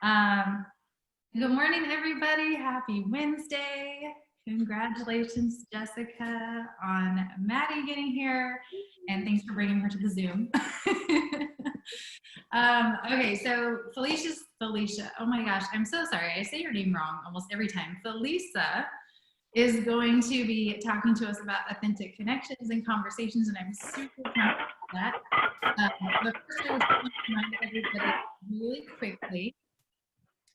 Good morning, everybody. Happy Wednesday. Congratulations, Jessica, on Maddie getting here, and thanks for bringing her to the Zoom. Okay, so Felicia. Oh my gosh, I'm so sorry. I say your name wrong almost every time. Felisa is going to be talking to us about authentic connections and conversations, and I'm super proud of that. But first, I would like to remind everybody really quickly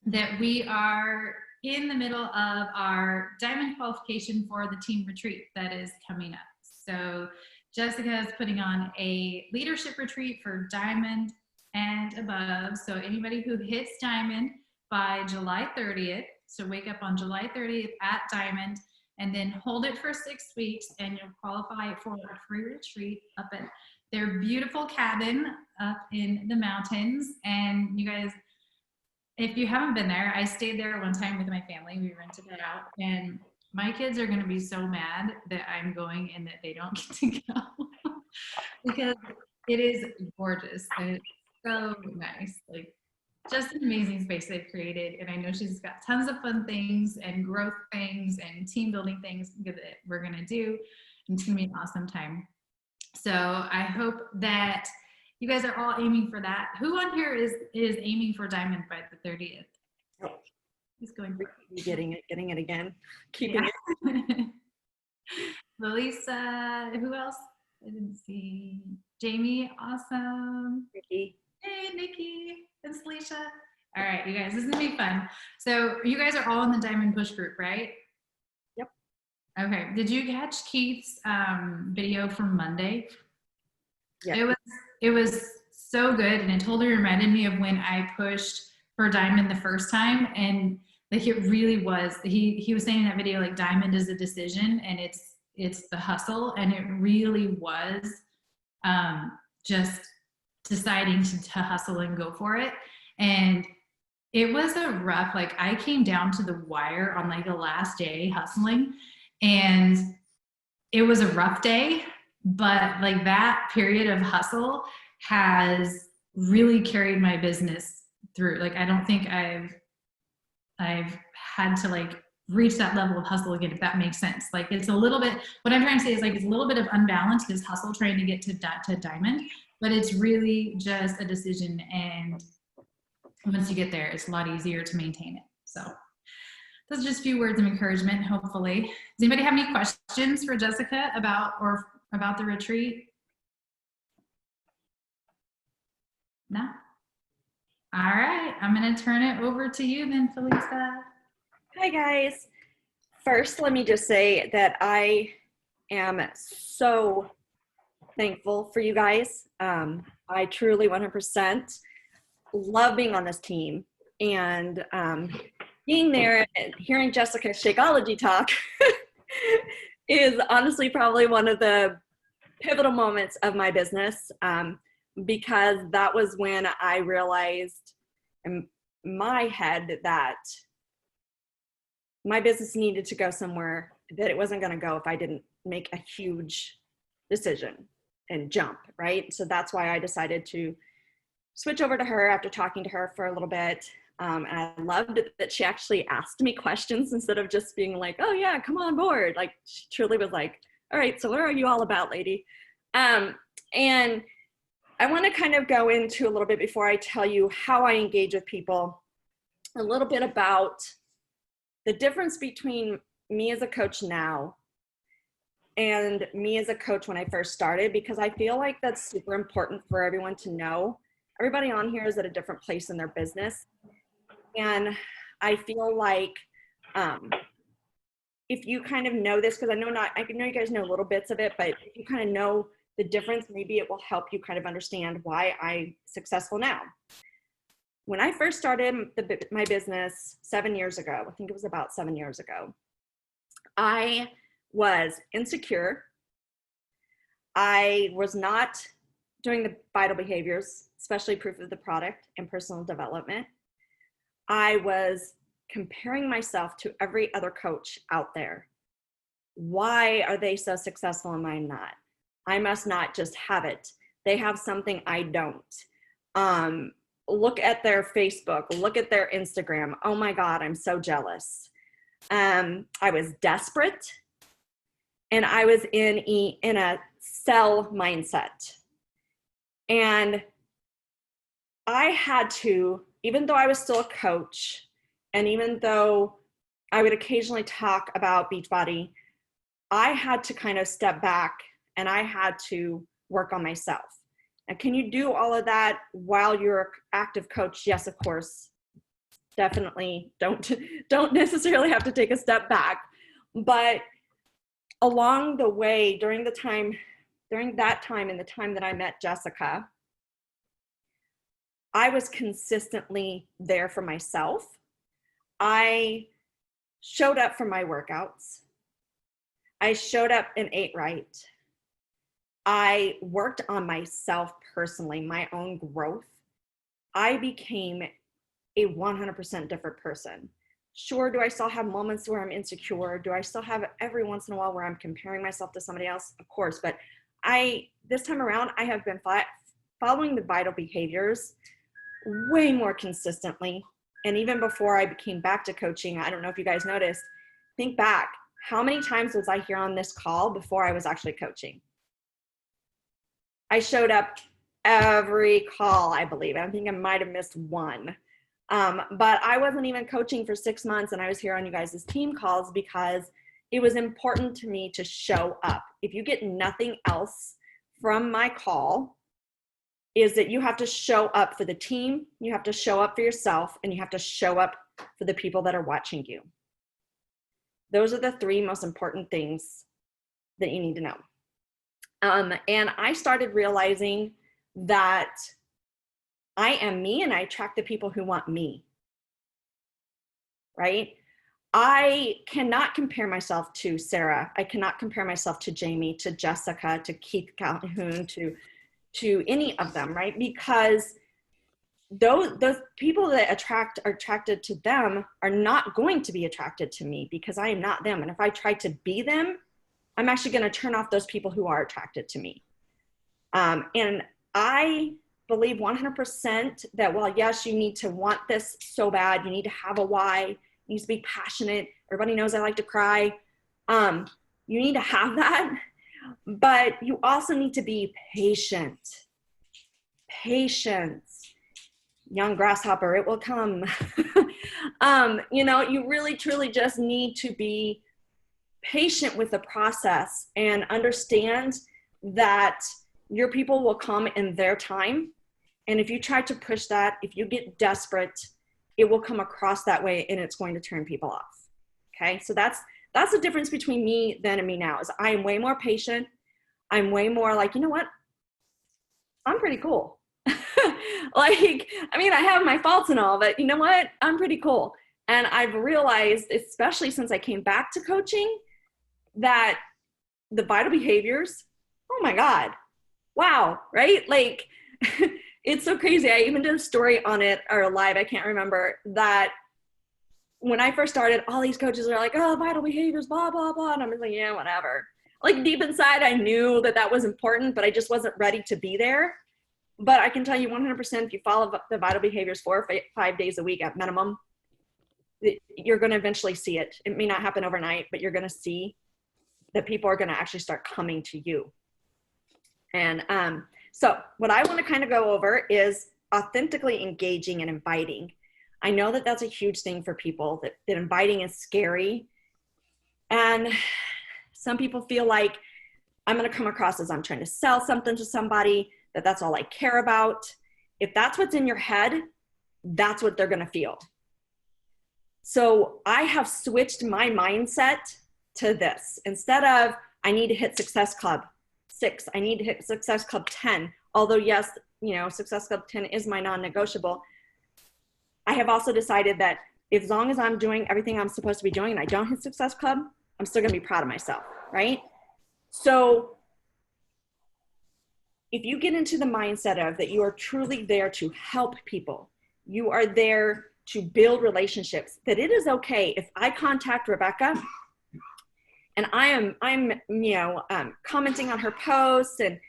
that we are in the middle of our diamond qualification for the team retreat that is coming up. So Jessica is putting on a leadership retreat for diamond and above. So anybody who hits diamond by July 30th, so wake up on July 30th at diamond and then hold it for 6 weeks, and you'll qualify for a free retreat up at their beautiful cabin up in the mountains. And you guys, if you haven't been there, I stayed there one time with my family. We rented it out, and my kids are going to be so mad that I'm going and that they don't get to go because it is gorgeous and it's so nice. Like, just an amazing space they've created. And I know she's got tons of fun things and growth things and team building things that we're going to do. And it's going to be an awesome time. So I hope that you guys are all aiming for that. Who on here is aiming for diamond by the 30th? Oh. Who's going for it? Getting it again. Keeping it. Felisa, who else? I didn't see. Jamie, awesome. Nicki. Hey, Nicki and Salisha. All right, you guys, this is gonna be fun. So you guys are all in the Diamond Push group, right? Yep. Okay, did you catch Keith's video from Monday? Yeah. It was so good, and it totally reminded me of when I pushed for diamond the first time, and like it really was. He was saying in that video, like, diamond is a decision, and it's the hustle, and it really was just deciding to hustle and go for it. And it was a rough, like, I came down to the wire on like the last day hustling, and it was a rough day. But like that period of hustle has really carried my business through. Like, I don't think I've had to like reach that level of hustle again, if that makes sense. Like, it's a little bit, what I'm trying to say is like, it's a little bit of unbalance, this hustle trying to get to diamond, but it's really just a decision. And once you get there, it's a lot easier to maintain it. So those are just a few words of encouragement, hopefully. Does anybody have any questions for Jessica about the retreat? No? All right, I'm gonna turn it over to you then, Felisa. Hi guys. First, let me just say that I am so thankful for you guys. I truly 100% love being on this team, and being there and hearing Jessica Shakeology talk is honestly probably one of the pivotal moments of my business, because that was when I realized in my head that my business needed to go somewhere that it wasn't going to go if I didn't make a huge decision and jump, right? So that's why I decided to switch over to her after talking to her for a little bit. And I loved it that she actually asked me questions instead of just being like, oh yeah, come on board. Like, she truly was like, all right, so what are you all about, lady? And I want to kind of go into a little bit, before I tell you how I engage with people, a little bit about the difference between me as a coach now and me as a coach when I first started, because I feel like that's super important for everyone to know. Everybody on here is at a different place in their business. And I feel like if you kind of know this, because I know you guys know little bits of it, but if you kind of know the difference, maybe it will help you kind of understand why I'm successful now. When I first started my business 7 years ago, I think it was about 7 years ago, I was insecure. I was not doing the vital behaviors, especially proof of the product and personal development. I was comparing myself to every other coach out there. Why are they so successful and I'm not? I must not just have it. They have something I don't. look at their Facebook, look at their Instagram. Oh my God, I'm so jealous. I was desperate, and I was in a sell mindset. And I had to, even though I was still a coach, and even though I would occasionally talk about Beachbody, I had to kind of step back and I had to work on myself. And can you do all of that while you're an active coach? Yes, of course. Definitely don't necessarily have to take a step back. But along the way, during that time and the time that I met Jessica, I was consistently there for myself. I showed up for my workouts. I showed up and ate right. I worked on myself personally, my own growth. I became a 100% different person. Sure, do I still have moments where I'm insecure? Do I still have every once in a while where I'm comparing myself to somebody else? Of course, but this time around, I have been following the vital behaviors way more consistently. And even before I came back to coaching, I don't know if you guys noticed, think back, how many times was I here on this call before I was actually coaching? I showed up every call, I believe. I think I might have missed one. But I wasn't even coaching for 6 months, and I was here on you guys' team calls because it was important to me to show up. If you get nothing else from my call, is that you have to show up for the team, you have to show up for yourself, and you have to show up for the people that are watching you. Those are the 3 most important things that you need to know. And I started realizing that I am me and I attract the people who want me, right? I cannot compare myself to Sarah. I cannot compare myself to Jamie, to Jessica, to Keith Calhoun, to any of them, right? Because those people that are attracted to them are not going to be attracted to me because I am not them. And if I try to be them, I'm actually going to turn off those people who are attracted to me. And I believe 100% that while yes, you need to want this so bad, you need to have a why, you need to be passionate. Everybody knows I like to cry. You need to have that, but you also need to be patient. Patience, young grasshopper, it will come. You really truly just need to be patient with the process and understand that your people will come in their time. And if you try to push that, if you get desperate, it will come across that way and it's going to turn people off. Okay. So that's the difference between me then and me now is I am way more patient. I'm way more like, you know what? I'm pretty cool. I have my faults and all, but you know what? I'm pretty cool. And I've realized, especially since I came back to coaching, that the vital behaviors, oh my God, wow, right? Like, it's so crazy. I even did a story on it, or live, I can't remember, that when I first started, all these coaches are like, oh, vital behaviors, blah, blah, blah. And I'm just like, yeah, whatever. Like deep inside, I knew that was important, but I just wasn't ready to be there. But I can tell you 100%, if you follow the vital behaviors 4 or 5 days a week at minimum, you're going to eventually see it. It may not happen overnight, but you're going to see that people are going to actually start coming to you. And so what I want to kind of go over is authentically engaging and inviting. I know that that's a huge thing for people, that inviting is scary. And some people feel like I'm going to come across as I'm trying to sell something to somebody, that's all I care about. If that's what's in your head, that's what they're going to feel. So I have switched my mindset to this. Instead of, I need to hit Success Club 6, I need to hit Success Club 10. Although yes, Success Club 10 is my non-negotiable. I have also decided that as long as I'm doing everything I'm supposed to be doing and I don't hit Success Club, I'm still going to be proud of myself, right? So if you get into the mindset of that you are truly there to help people, you are there to build relationships, that it is okay if I contact Rebecca and I'm commenting on her posts and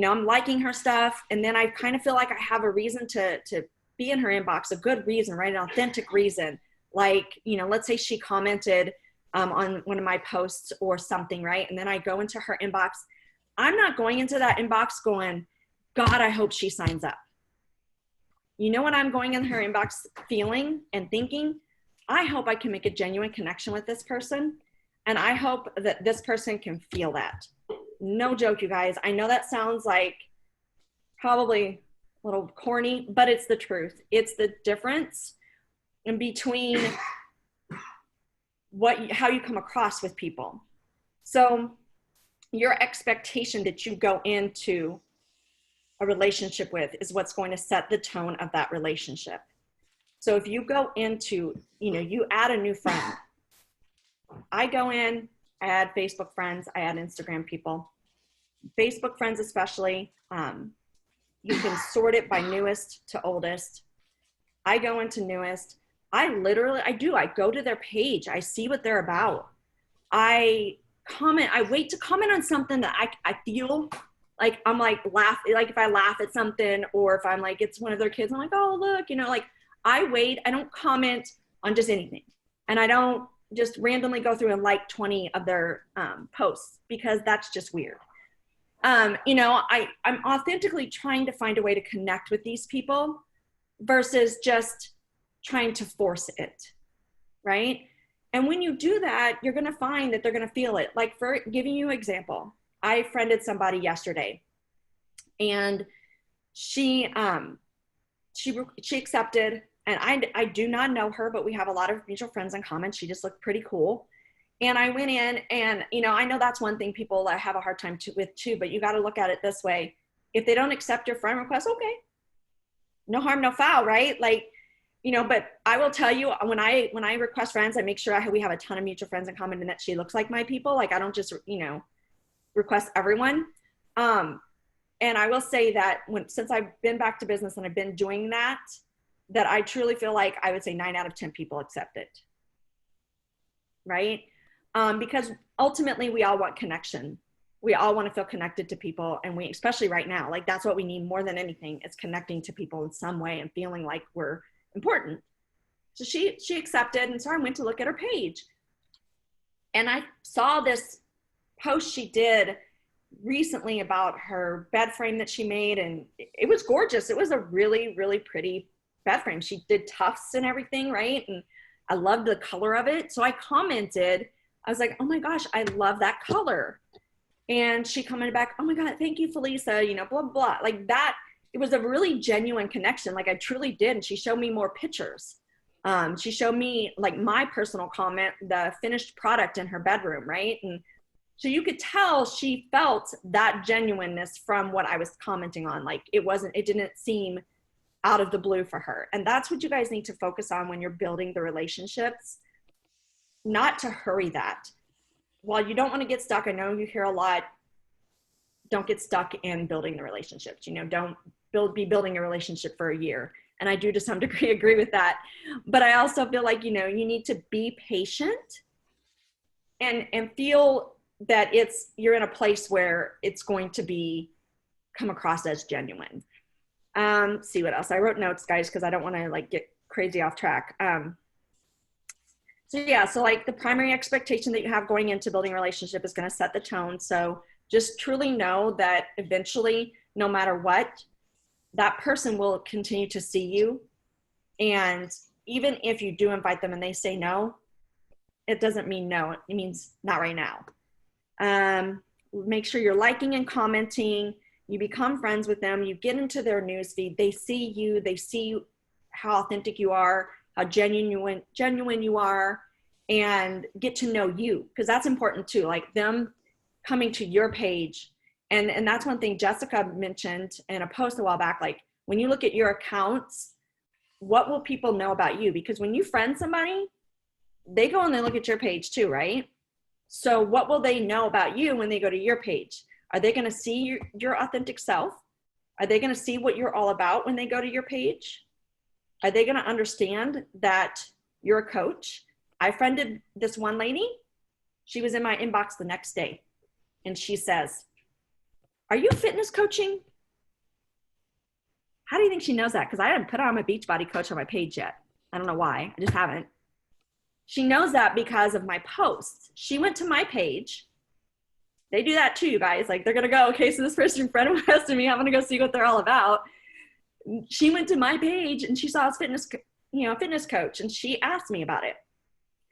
I'm liking her stuff, and then I kind of feel like I have a reason to be in her inbox, a good reason, right? An authentic reason. Like, you know, let's say she commented on one of my posts or something, right? And then I go into her inbox. I'm not going into that inbox going, God, I hope she signs up. You know what I'm going in her inbox feeling and thinking? I hope I can make a genuine connection with this person. And I hope that this person can feel that. No joke, you guys. I know that sounds like probably a little corny, but it's the truth. It's the difference in between how you come across with people. So your expectation that you go into a relationship with is what's going to set the tone of that relationship. So if you go into, you know, you add a new friend. I go in, I add Facebook friends, I add Instagram people. Facebook friends especially, you can sort it by newest to oldest. I go into newest. I go to their page. I see what they're about. I wait to comment on something that I feel like I'm like like if I laugh at something, or if I'm like, it's one of their kids, I'm like, oh, look, you know, like I wait, I don't comment on just anything. And I don't just randomly go through and like 20 of their posts, because that's just weird. You know, I'm authentically trying to find a way to connect with these people versus just trying to force it, right? And when you do that, you're going to find that they're going to feel it. Like, for giving you an example, I friended somebody yesterday, and she accepted, and I do not know her, but we have a lot of mutual friends in common. She just looked pretty cool. And I went in, and, you know, I know that's one thing people have a hard time with too, but you got to look at it this way. If they don't accept your friend request, okay, no harm, no foul, right? Like, you know, but I will tell you, when I request friends, I make sure we have a ton of mutual friends in common and that she looks like my people. Like, I don't just, you know, request everyone. And I will say that since I've been back to business and I've been doing that I truly feel like I would say 9 out of 10 people accept it. Right? Because ultimately we all want connection. We all want to feel connected to people. And especially right now, like that's what we need more than anything, is connecting to people in some way and feeling like we're important. So she accepted. And so I went to look at her page, and I saw this post she did recently about her bed frame that she made. And it was gorgeous. It was a really, really pretty bed frame. She did tufts and everything, right? And I loved the color of it. So I commented, I was like, oh my gosh, I love that color. And she commented back, oh my God, thank you, Felisa, you know, blah, blah. Like that, it was a really genuine connection. Like I truly did. And she showed me more pictures. She showed me like my personal comment, the finished product in her bedroom, right? And so you could tell she felt that genuineness from what I was commenting on. Like it didn't seem out of the blue for her. And that's what you guys need to focus on when you're building the relationships, not to hurry that. While you don't want to get stuck, I know you hear a lot, don't get stuck in building the relationships. You know, don't be building a relationship for a year. And I do to some degree agree with that. But I also feel like, you know, you need to be patient and feel that you're in a place where it's going to come across as genuine. See what else I wrote notes, guys, because I don't want to like get crazy off track. So like the primary expectation that you have going into building a relationship is going to set the tone. So just truly know that eventually, no matter what, that person will continue to see you. And even if you do invite them and they say no, it doesn't mean no. It means not right now. Make sure you're liking and commenting. You become friends with them. You get into their newsfeed. They see you. They see how authentic you are, how genuine you are, and get to know you, because that's important too. Like them coming to your page. And that's one thing Jessica mentioned in a post a while back. Like when you look at your accounts, what will people know about you? Because when you friend somebody, they go and they look at your page too, right? So what will they know about you when they go to your page? Are they going to see your authentic self? Are they going to see what you're all about when they go to your page? Are they going to understand that you're a coach? I friended this one lady. She was in my inbox the next day, and she says, are you fitness coaching? How do you think she knows that? Because I haven't put on my Beachbody coach on my page yet. I don't know why. I just haven't. She knows that because of my posts. She went to my page. They do that too, you guys. Like, they're going to go, okay, so this person requested me. I'm going to go see what they're all about. She went to my page and she saw his fitness coach, and she asked me about it.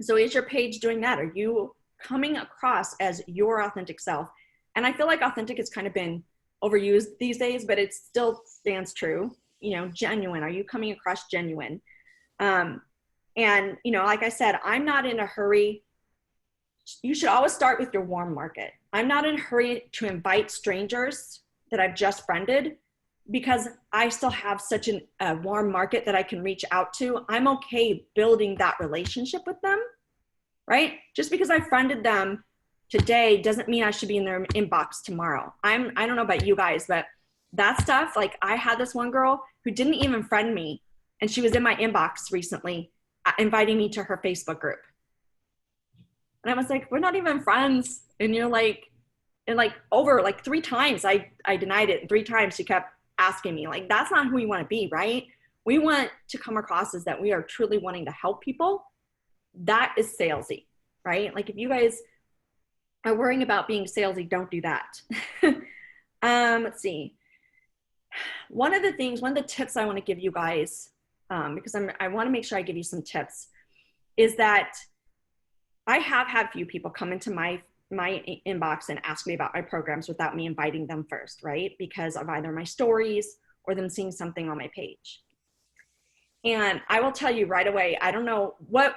So is your page doing that? Are you coming across as your authentic self? And I feel like authentic has kind of been overused these days, but it still stands true. Genuine. Are you coming across genuine? And, like I said, I'm not in a hurry. You should always start with your warm market. I'm not in a hurry to invite strangers that I've just friended, because I still have such a warm market that I can reach out to. I'm okay building that relationship with them, right? Just because I friended them today doesn't mean I should be in their inbox tomorrow. I don't know about you guys, but that stuff, like, I had this one girl who didn't even friend me, and she was in my inbox recently, inviting me to her Facebook group. And I was like, we're not even friends. And you're like, and like over like 3 times I denied it. And 3 times she kept asking me. Like, that's not who we want to be, right? We want to come across as that we are truly wanting to help people. That is salesy, right? Like, if you guys are worrying about being salesy, don't do that. Let's see. One of the tips I want to give you guys, because I want to make sure I give you some tips, is that I have had few people come into my inbox and ask me about my programs without me inviting them first, right? Because of either my stories or them seeing something on my page. And I will tell you right away, I don't know what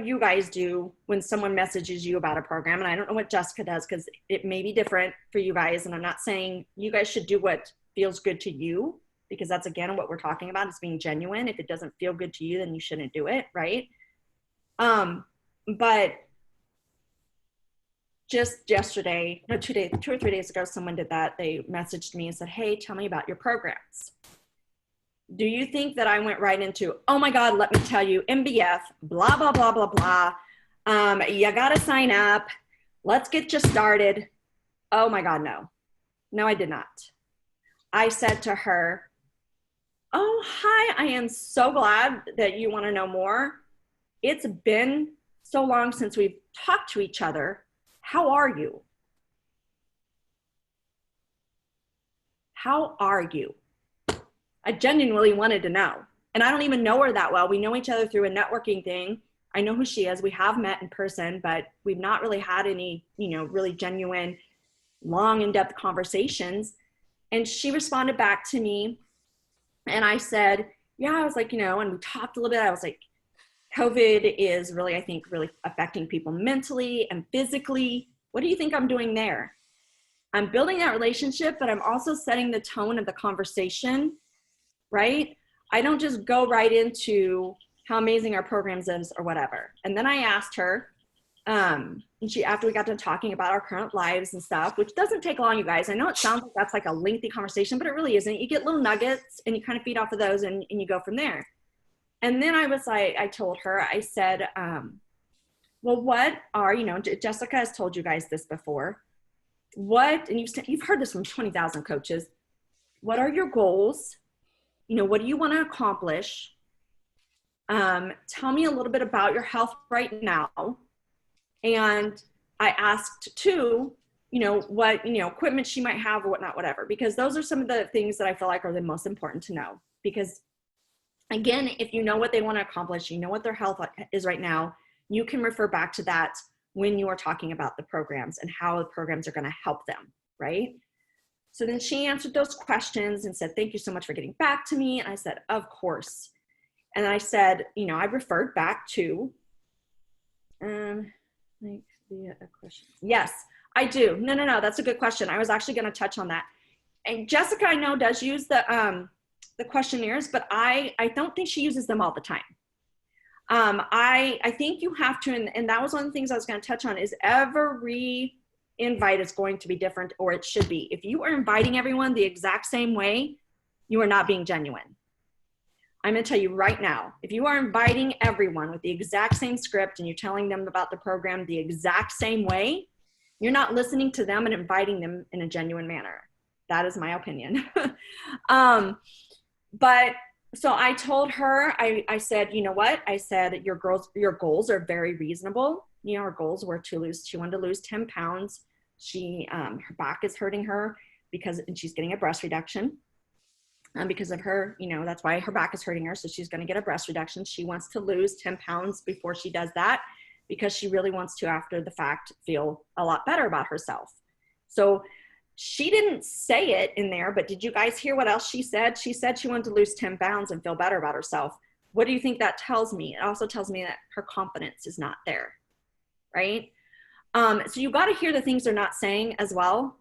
you guys do when someone messages you about a program. And I don't know what Jessica does, because it may be different for you guys. And I'm not saying you guys should do what feels good to you, because that's, again, what we're talking about, is being genuine. If it doesn't feel good to you, then you shouldn't do it, right? But just yesterday, 2 or 3 days ago, someone did that. They messaged me and said, hey, tell me about your programs. Do you think that I went right into, oh my God, let me tell you, MBF, blah, blah, blah, blah, blah. You got to sign up. Let's get you started. Oh my God, no. No, I did not. I said to her, oh, hi, I am so glad that you want to know more. It's been so long since we've talked to each other. How are you? How are you? I genuinely wanted to know. And I don't even know her that well. We know each other through a networking thing. I know who she is. We have met in person, but we've not really had any, really genuine, long, in-depth conversations. And she responded back to me. And I said, yeah, I was like, and we talked a little bit. I was like, COVID is really, I think, really affecting people mentally and physically. What do you think I'm doing there? I'm building that relationship, but I'm also setting the tone of the conversation, right? I don't just go right into how amazing our programs is or whatever. And then I asked her, and she, after we got done talking about our current lives and stuff, which doesn't take long, you guys. I know it sounds like that's like a lengthy conversation, but it really isn't. You get little nuggets and you kind of feed off of those and you go from there. And then I told her, I said, well, what are, Jessica has told you guys this before. And you've heard this from 20,000 coaches. What are your goals? What do you want to accomplish? Tell me a little bit about your health right now. And I asked too, what, equipment she might have or whatnot, whatever, because those are some of the things that I feel like are the most important to know. Because again, if you know what they want to accomplish, you know what their health is right now, you can refer back to that when you are talking about the programs and how the programs are going to help them, right? So then she answered those questions and said, thank you so much for getting back to me. And I said, of course. And I said, I referred back to, yes, I do. No, that's a good question. I was actually going to touch on that. And Jessica, I know, does use the questionnaires, but I don't think she uses them all the time. I think you have to, and that was one of the things I was going to touch on, is every invite is going to be different, or it should be. If you are inviting everyone the exact same way, you are not being genuine. I'm going to tell you right now, if you are inviting everyone with the exact same script and you're telling them about the program the exact same way, you're not listening to them and inviting them in a genuine manner. That is my opinion. But so I told her, I said, you know what? I said, your goals are very reasonable. You know, her goals were she wanted to lose 10 pounds. Her back is hurting her and she's getting a breast reduction. Because of her, you know, that's why her back is hurting her. So she's going to get a breast reduction. She wants to lose 10 pounds before she does that, because she really wants to, after the fact, feel a lot better about herself. So she didn't say it in there, but did you guys hear what else she said? She said she wanted to lose 10 pounds and feel better about herself. What do you think that tells me? It also tells me that her confidence is not there, right? So you got to hear the things they're not saying as well.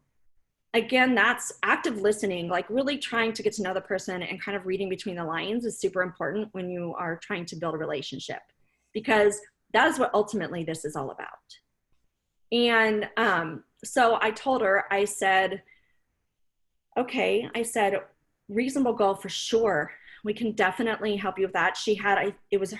Again, that's active listening, like really trying to get to know the person and kind of reading between the lines is super important when you are trying to build a relationship, because that is what ultimately this is all about. And so I told her, I said, okay, I said, reasonable goal for sure. We can definitely help you with that.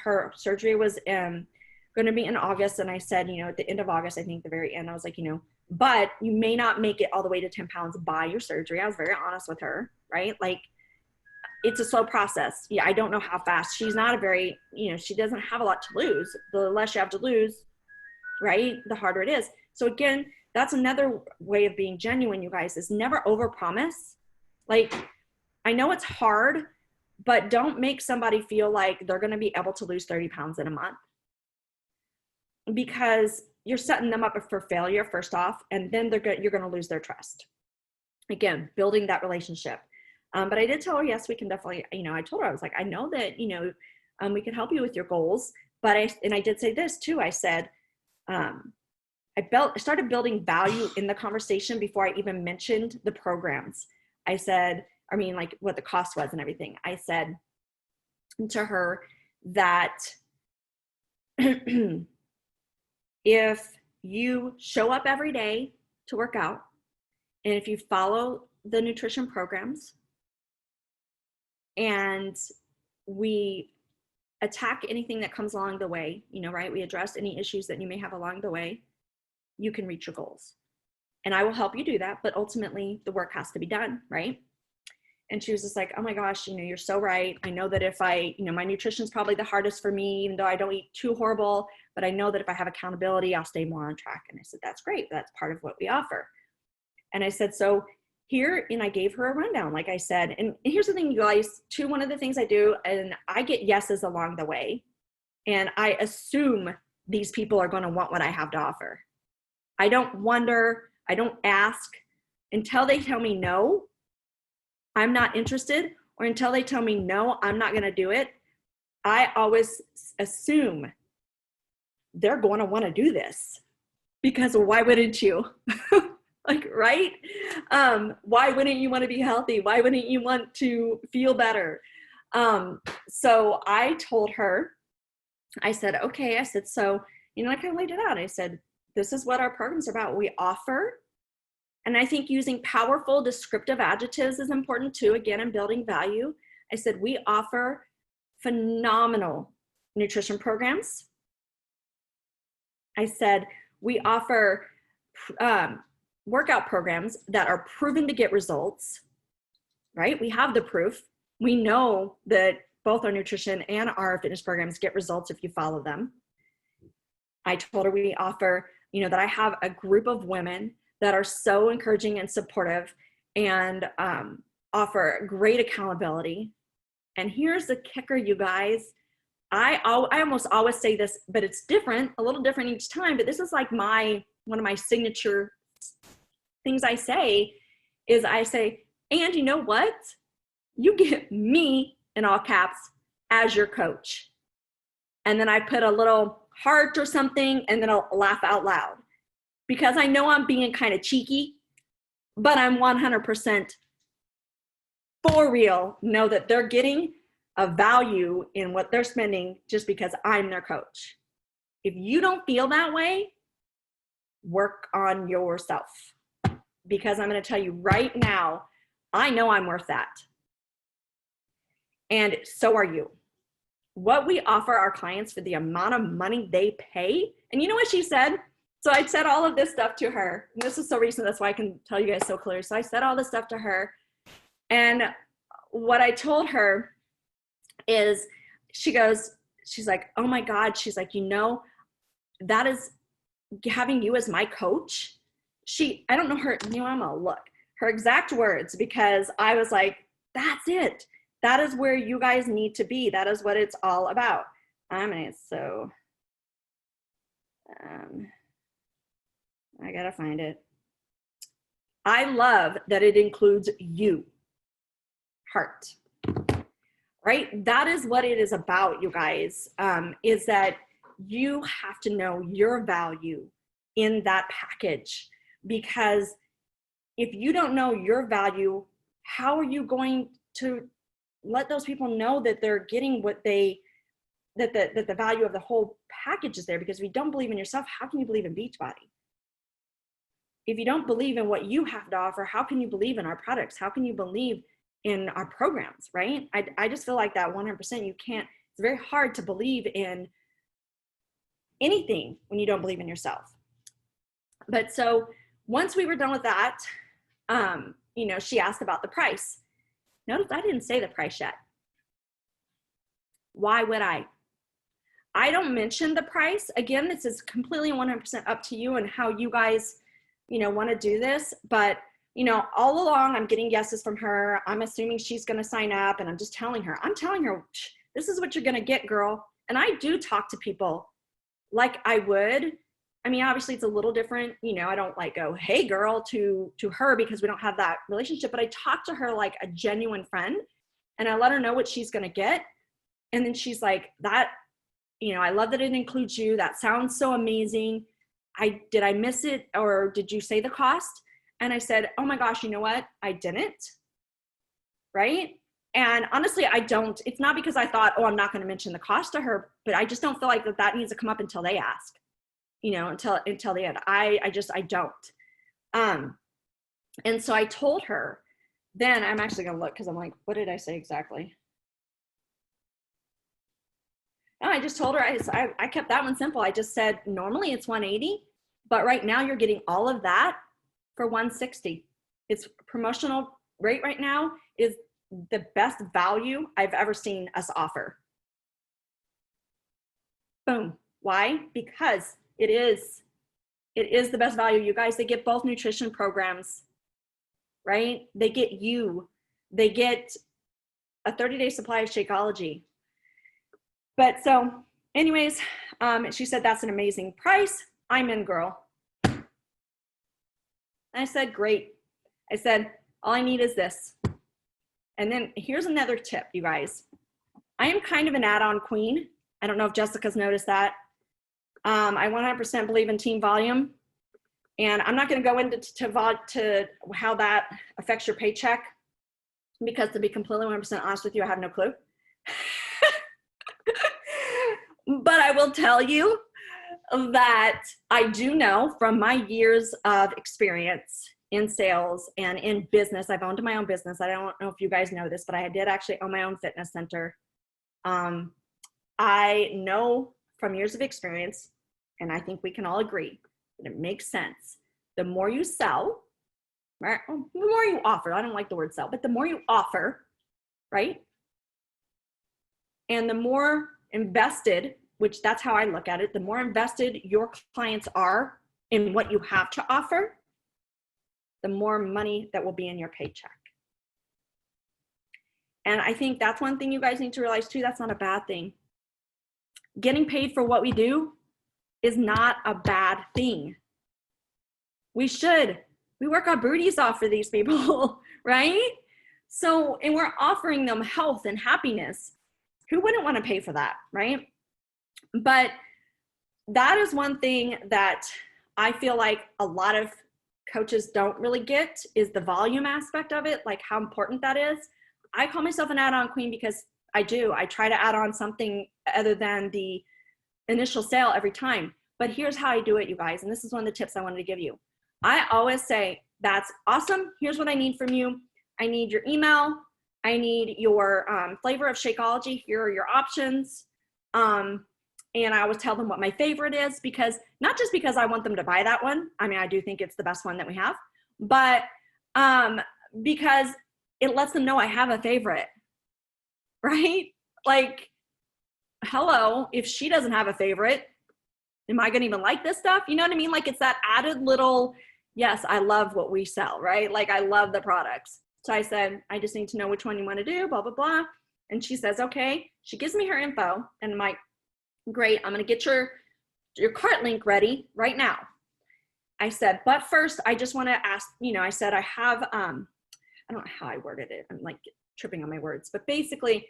Her surgery was going to be in August. And I said, you know, at the end of August, I think the very end, I was like, you know, but you may not make it all the way to 10 pounds by your surgery. I was very honest with her, right? Like, it's a slow process. Yeah, I don't know how fast. She's not a very, you know, she doesn't have a lot to lose. The less you have to lose, right, the harder it is. So again, that's another way of being genuine, you guys, is never overpromise. Like, I know it's hard, but don't make somebody feel like they're going to be able to lose 30 pounds in a month, because you're setting them up for failure, first off, and then you're going to lose their trust. Again, building that relationship. But I did tell her, yes, we can definitely, you know, I told her, I was like, I know that, you know, we can help you with your goals. But I did say this too. I said, I started building value in the conversation before I even mentioned the programs. I said, like what the cost was and everything. I said to her that if you show up every day to work out, and if you follow the nutrition programs, and we attack anything that comes along the way, you know, right? We address any issues that you may have along the way, you can reach your goals. And I will help you do that, but ultimately the work has to be done, right? And she was just like, oh my gosh, you know, you're so right. I know that if my nutrition is probably the hardest for me, even though I don't eat too horrible, but I know that if I have accountability, I'll stay more on track. And I said, that's great. That's part of what we offer. And I said, so here, and I gave her a rundown, like I said, and here's the thing, you guys, too, one of the things I do, and I get yeses along the way, and I assume these people are going to want what I have to offer. I don't wonder, I don't ask until they tell me no, I'm not interested, or until they tell me no, I'm not going to do it. I always assume they're going to want to do this, because why wouldn't you? Like, right? Why wouldn't you want to be healthy? Why wouldn't you want to feel better? So I told her, I said, okay, I said, so, you know, I kind of laid it out. I said, this is what our programs are about. We offer, and I think using powerful descriptive adjectives is important too, again, in building value. I said, we offer phenomenal nutrition programs. I said, we offer workout programs that are proven to get results, right? We have the proof. We know that both our nutrition and our fitness programs get results if you follow them. I told her we offer, you know, that I have a group of women that are so encouraging and supportive, and offer great accountability. And here's the kicker, you guys. I almost always say this, but it's different, a little different each time, but this is like one of my signature things I say is I say, and you know what? You get me, in all caps, as your coach. And then I put a little heart or something, and then I'll laugh out loud, because I know I'm being kind of cheeky, but I'm 100% for real. Know that they're getting a value in what they're spending just because I'm their coach. If you don't feel that way, work on yourself, because I'm going to tell you right now, I know I'm worth that. And so are you. What we offer our clients for the amount of money they pay. And you know what she said? So I said all of this stuff to her. And this is so recent, that's why I can tell you guys so clearly. So I said all this stuff to her. And what I told her is, she's like, oh my God. She's like, that is having you as my coach. I don't know her, I'm gonna look her exact words, because I was like, that's it. That is where you guys need to be. That is what it's all about. I gotta find it. I love that it includes you, heart, right? That is what it is about, you guys, is that you have to know your value in that package, because if you don't know your value, how are you going to let those people know that they're getting what that the value of the whole package is there? Because if you don't believe in yourself, how can you believe in Beachbody? If you don't believe in what you have to offer, how can you believe in our products? How can you believe in our programs, right? I just feel like that 100%, you can't, it's very hard to believe in anything when you don't believe in yourself. But so once we were done with that, she asked about the price. Notice I didn't say the price yet. Why would I? I don't mention the price. Again, this is completely 100% up to you and how you guys, want to do this. But, all along I'm getting yeses from her. I'm assuming she's going to sign up, and I'm just telling her, this is what you're going to get, girl. And I do talk to people like I would. I mean, obviously it's a little different. I don't like go, hey girl, to her, because we don't have that relationship, but I talk to her like a genuine friend, and I let her know what she's going to get. And then she's like, I love that it includes you. That sounds so amazing. Did I miss it? Or did you say the cost? And I said, oh my gosh, you know what? I didn't. Right. And honestly, I don't, it's not because I thought, oh, I'm not going to mention the cost to her, but I just don't feel like that needs to come up until they ask, until the end. I don't. And so I told her, then I'm actually going to look, because I'm like, what did I say exactly? No, I just told her, I kept that one simple. I just said, normally it's $180, but right now you're getting all of that for $160. It's promotional rate right now is the best value I've ever seen us offer. Boom. Why? Because it is the best value. You guys, they get both nutrition programs, right? They get they get a 30-day supply of Shakeology. But so anyways, she said, that's an amazing price. I'm in, girl. And I said, great. I said, all I need is this. And then here's another tip, you guys. I am kind of an add-on queen. I don't know if Jessica's noticed that. I 100% believe in team volume. And I'm not going to go into how that affects your paycheck, because to be completely 100% honest with you, I have no clue. But I will tell you that I do know from my years of experience in sales and in business. I've owned my own business. I don't know if you guys know this, but I did actually own my own fitness center. I know from years of experience, and I think we can all agree that it makes sense. The more you sell, right? The more you offer, I don't like the word sell, but the more you offer, right? And the more invested, which that's how I look at it, the more invested your clients are in what you have to offer, the more money that will be in your paycheck. And I think that's one thing you guys need to realize too, that's not a bad thing. Getting paid for what we do is not a bad thing. We work our booties off for these people, right? So, and we're offering them health and happiness. Who wouldn't want to pay for that, right? But that is one thing that I feel like a lot of coaches don't really get, is the volume aspect of it, like how important that is. I call myself an add-on queen because I try to add on something other than the initial sale every time. But here's how I do it, you guys. And this is one of the tips I wanted to give you. I always say, that's awesome. Here's what I need from you. I need your email. I need your flavor of Shakeology. Here are your options. And I always tell them what my favorite is, because not just because I want them to buy that one. I mean, I do think it's the best one that we have, but because it lets them know I have a favorite, right? Like, hello, if she doesn't have a favorite, am I going to even like this stuff? You know what I mean? Like, it's that added little, yes, I love what we sell, right? Like, I love the products. So I said, I just need to know which one you want to do, blah, blah, blah. And she says, okay. She gives me her info, and I'm like, great, I'm going to get your cart link ready right now. I said, but first, I just want to ask, I said, I have, I don't know how I worded it. I'm like tripping on my words, but basically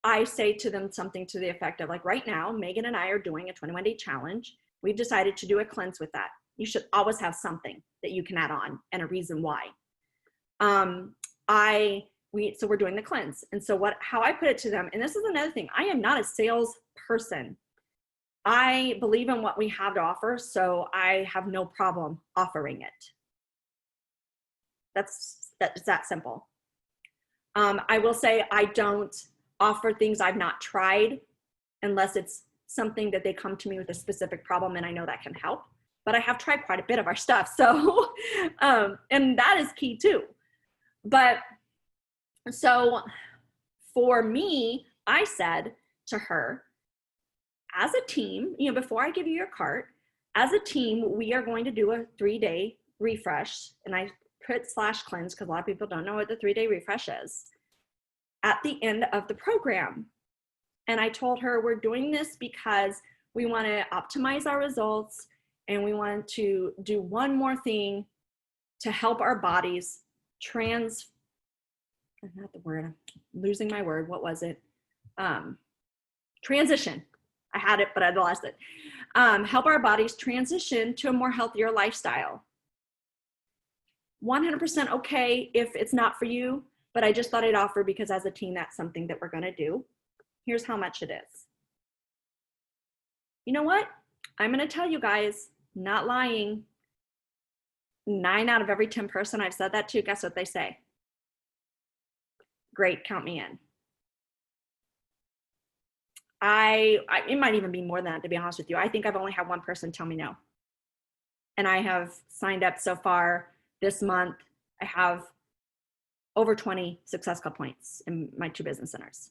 I say to them something to the effect of like, right now, Megan and I are doing a 21-day challenge. We've decided to do a cleanse with that. You should always have something that you can add on and a reason why. So we're doing the cleanse. And so how I put it to them, and this is another thing, I am not a sales person. I believe in what we have to offer, so I have no problem offering it. It's that simple. I will say I don't offer things I've not tried unless it's something that they come to me with a specific problem and I know that can help. But I have tried quite a bit of our stuff, so and that is key too. But so for me, I said to her, as a team, before I give you your cart, as a team, we are going to do a 3-day refresh. And I put /cleanse because a lot of people don't know what the 3-day refresh is, at the end of the program. And I told her we're doing this because we want to optimize our results and we want to do one more thing to help our bodies not the word, I'm losing my word. What was it? Transition. I had it, but I lost it. Help our bodies transition to a more healthier lifestyle. 100% okay if it's not for you, but I just thought I'd offer because as a team, that's something that we're going to do. Here's how much it is. You know what? I'm going to tell you guys, not lying, 9 out of every 10 person I've said that to, guess what they say? Great, count me in. It might even be more than that, to be honest with you. I think I've only had one person tell me no. And I have signed up so far this month. I have over 20 Success Club points in my 2 business centers.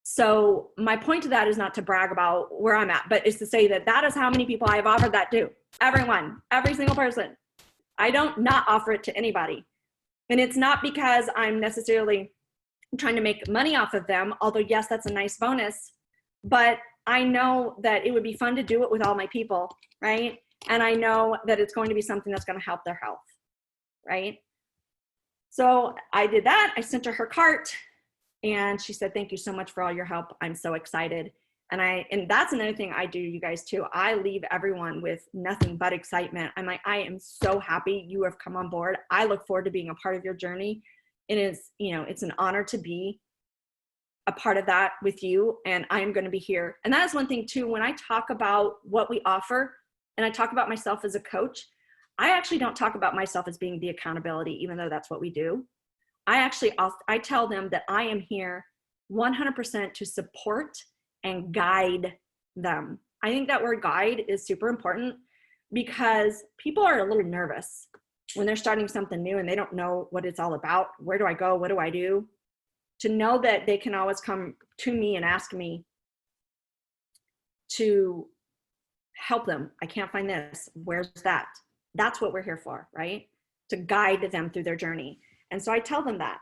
So my point to that is not to brag about where I'm at, but is to say that is how many people I've offered that to. Everyone, every single person. I don't not offer it to anybody. And it's not because I'm necessarily trying to make money off of them, although yes, that's a nice bonus. But I know that it would be fun to do it with all my people, right? And I know that it's going to be something that's going to help their health, right? So I did that. I sent her cart and she said, thank you so much for all your help. I'm so excited. And that's another thing I do, you guys too. I leave everyone with nothing but excitement. I'm like, I am so happy you have come on board. I look forward to being a part of your journey. It is, it's an honor to be a part of that with you, and I am going to be here. And that is one thing too, when I talk about what we offer and I talk about myself as a coach, I actually don't talk about myself as being the accountability, even though that's what we do. I tell them that I am here 100% to support and guide them. I think that word guide is super important because people are a little nervous when they're starting something new and they don't know what it's all about. Where do I go? What do I do? To know that they can always come to me and ask me to help them. I can't find this. Where's that? That's what we're here for, right? To guide them through their journey. And so I tell them that.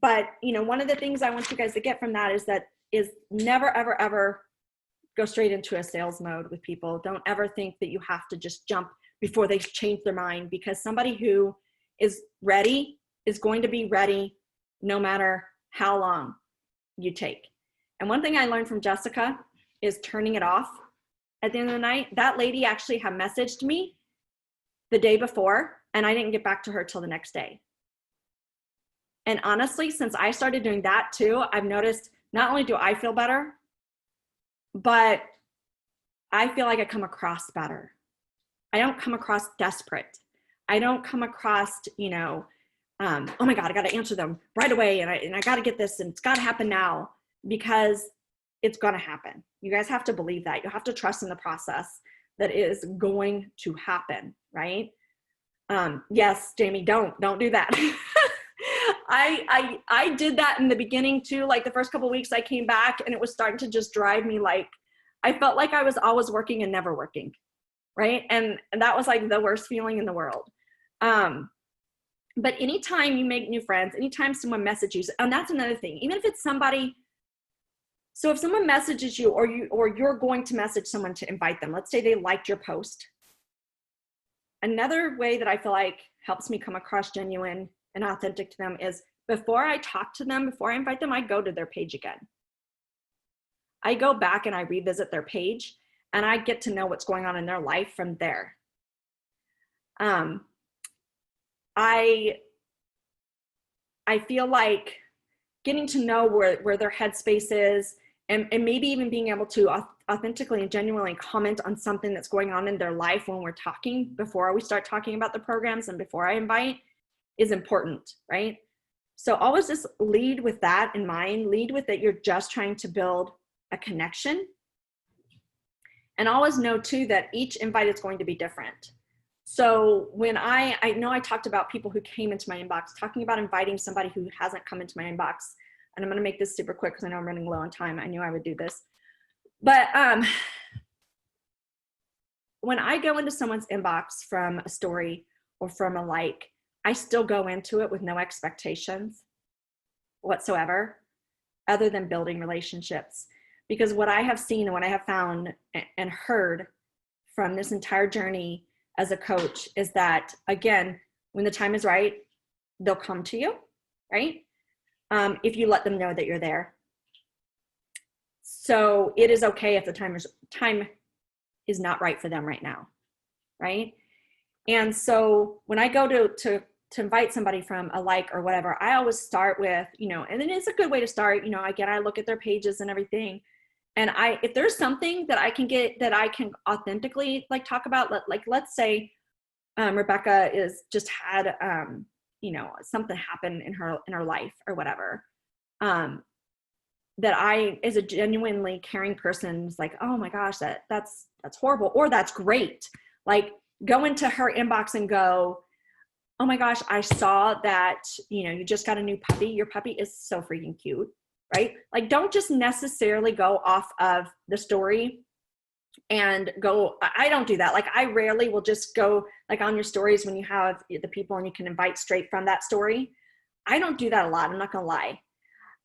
But one of the things I want you guys to get from that is never, ever, ever go straight into a sales mode with people. Don't ever think that you have to just jump before they change their mind, because somebody who is ready is going to be ready no matter how long you take. And one thing I learned from Jessica is turning it off at the end of the night. That lady actually had messaged me the day before, and I didn't get back to her till the next day. And honestly, since I started doing that too, I've noticed not only do I feel better, but I feel like I come across better. I don't come across desperate. I don't come across, oh my God, I got to answer them right away. And I got to get this and it's got to happen now, because it's going to happen. You guys have to believe that. You have to trust in the process that is going to happen, right? Yes, Jamie, don't do that. I did that in the beginning too. Like the first couple of weeks I came back and it was starting to just drive me like, I felt like I was always working and never working. Right. And that was like the worst feeling in the world. But anytime you make new friends, anytime someone messages, and that's another thing, even if it's somebody, so if someone messages you or you're going to message someone to invite them, let's say they liked your post. Another way that I feel like helps me come across genuine and authentic to them is before I talk to them, before I invite them, I go to their page again. I go back and I revisit their page and I get to know what's going on in their life from there. I feel like getting to know where their headspace is and maybe even being able to authentically and genuinely comment on something that's going on in their life when we're talking, before we start talking about the programs and before I invite, is important, right? So always just lead with that in mind, lead with that you're just trying to build a connection. And always know too that each invite is going to be different. So when I know I talked about people who came into my inbox, talking about inviting somebody who hasn't come into my inbox, and I'm going to make this super quick because I know I'm running low on time. I knew I would do this. But when I go into someone's inbox from a story or from a like, I still go into it with no expectations whatsoever, other than building relationships. Because what I have seen and what I have found and heard from this entire journey as a coach is that, again, when the time is right, they'll come to you, right? If you let them know that you're there. So it is okay if the time is not right for them right now, right? And so when I go to invite somebody from a like or whatever, I always start with, and it is a good way to start, again, I look at their pages and everything. And if there's something that I can get, that I can authentically like talk about, like let's say Rebecca just had something happen in her life or whatever, that I, as a genuinely caring person, is like, oh my gosh, that's horrible, or that's great. Like go into her inbox and go, oh my gosh, I saw that you just got a new puppy. Your puppy is so freaking cute. Right? Like, don't just necessarily go off of the story and go, I don't do that. Like, I rarely will just go like on your stories when you have the people and you can invite straight from that story. I don't do that a lot. I'm not going to lie.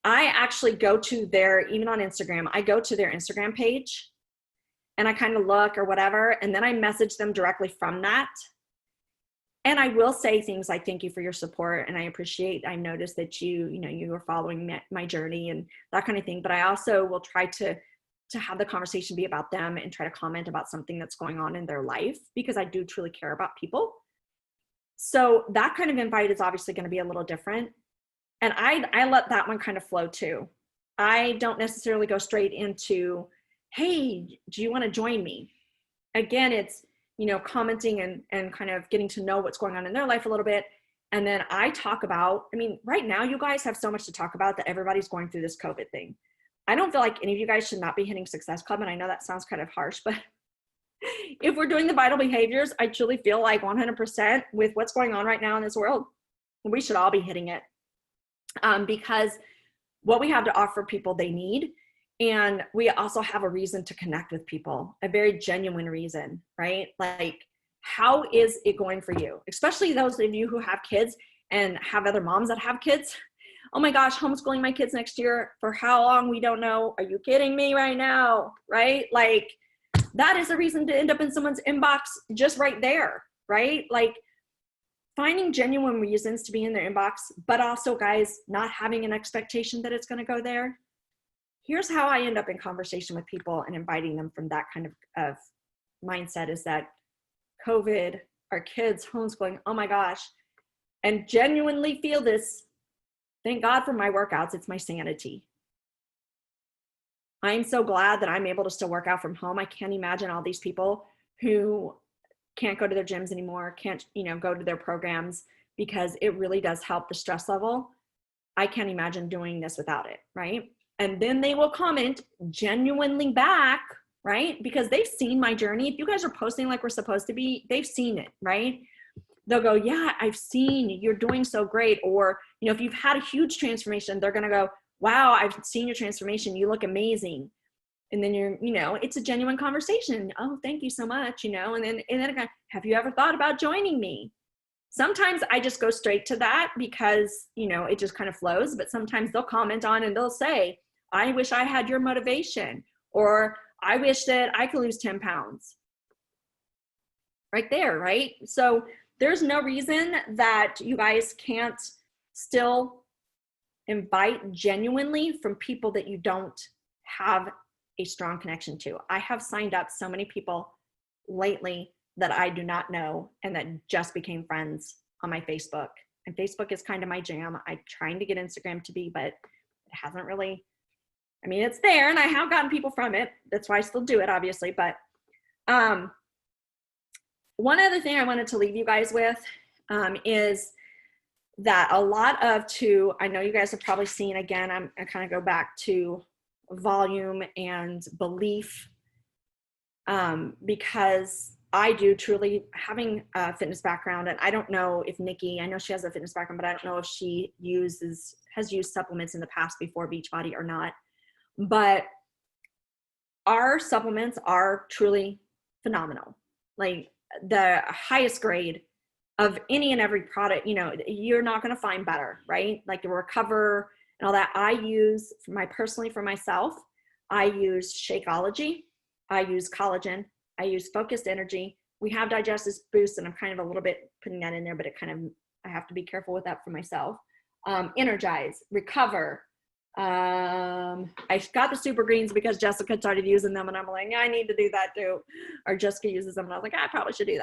I actually go to even on Instagram, I go to their Instagram page and I kind of look or whatever. And then I message them directly from that. And I will say things like, thank you for your support. And I noticed that you are following my journey and that kind of thing. But I also will try to have the conversation be about them and try to comment about something that's going on in their life, because I do truly care about people. So that kind of invite is obviously going to be a little different. And I let that one kind of flow too. I don't necessarily go straight into, hey, do you want to join me? Again, it's, commenting and kind of getting to know what's going on in their life a little bit. And then I talk about, right now you guys have so much to talk about that everybody's going through this COVID thing. I don't feel like any of you guys should not be hitting Success Club. And I know that sounds kind of harsh, but if we're doing the vital behaviors, I truly feel like 100% with what's going on right now in this world, we should all be hitting it. Because what we have to offer people, they need. And we also have a reason to connect with people, a very genuine reason, right? Like, how is it going for you? Especially those of you who have kids and have other moms that have kids. Oh my gosh, homeschooling my kids next year. For how long? We don't know. Are you kidding me right now? Right? Like, that is a reason to end up in someone's inbox just right there, right? Like, finding genuine reasons to be in their inbox, but also, guys, not having an expectation that it's going to go there. Here's how I end up in conversation with people and inviting them from that kind of mindset, is that COVID, our kids, homeschooling, oh my gosh, and genuinely feel this. Thank God for my workouts. It's my sanity. I'm so glad that I'm able to still work out from home. I can't imagine all these people who can't go to their gyms anymore, can't, go to their programs, because it really does help the stress level. I can't imagine doing this without it, right? And then they will comment genuinely back, right? Because they've seen my journey. If you guys are posting like we're supposed to be, they've seen it, right? they'll go, yeah, I've seen you're doing so great. Or, you know, if you've had a huge transformation, they're going to go, wow, I've seen your transformation. You look amazing. And then you're, you know, it's a genuine conversation. Oh, thank you so much. You know, and then have you ever thought about joining me? Sometimes I just go straight to that because, you know, it just kind of flows, but sometimes they'll comment on and they'll say, I wish I had your motivation, or I wish that I could lose 10 pounds. Right there, right? So there's no reason that you guys can't still invite genuinely from people that you don't have a strong connection to. I have signed up so many people lately that I do not know and that just became friends on my Facebook. And Facebook is kind of my jam. I'm trying to get Instagram to be, but it hasn't really, I mean, it's there and I have gotten people from it. That's why I still do it, obviously. But one other thing I wanted to leave you guys with is that a lot of I know you guys have probably seen, again, I kind of go back to volume and belief because I do truly, having a fitness background, and I don't know if Nicki, I know she has a fitness background, but I don't know if she has used supplements in the past before Beachbody or not. But our supplements are truly phenomenal. Like the highest grade of any and every product, you know, you're not going to find better, right? Like the Recover and all that. I use personally for myself, I use Shakeology, I use collagen, I use Focused Energy. We have Digestive Boost, and I'm kind of a little bit putting that in there, but I have to be careful with that for myself. Energize, Recover. I got the Super Greens because Jessica started using them, and I'm like, yeah, I need to do that too. Or Jessica uses them, and I was like, I probably should do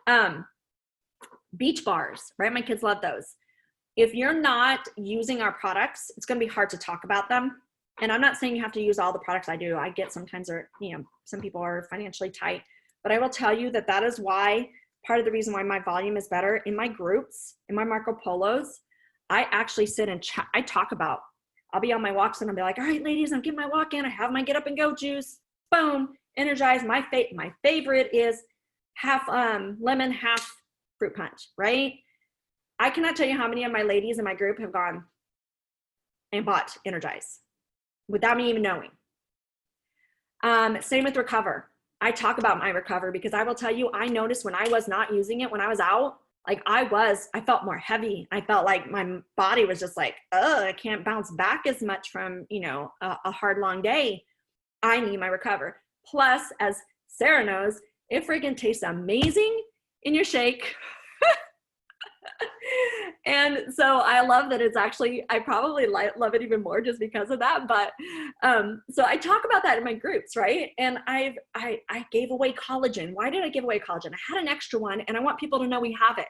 that. Beach bars, right? My kids love those. If you're not using our products, it's going to be hard to talk about them. And I'm not saying you have to use all the products I do. I get sometimes, some people are financially tight, but I will tell you that is why, part of the reason why my volume is better in my groups, in my Marco Polos, I actually sit and I talk about, I'll be on my walks and I'll be like, all right, ladies, I'm getting my walk in. I have my get up and go juice. Boom, Energize. My favorite is half lemon, half fruit punch, right? I cannot tell you how many of my ladies in my group have gone and bought Energize without me even knowing. Same with Recover. I talk about my Recover because I will tell you, I noticed when I was not using it, when I was out, like I felt more heavy. I felt like my body was just like, I can't bounce back as much from, a hard, long day. I need my Recover. Plus, as Sarah knows, it freaking tastes amazing in your shake. And so I love that it's actually, I probably love it even more just because of that. But so I talk about that in my groups, right? And I gave away collagen. Why did I give away collagen? I had an extra one and I want people to know we have it.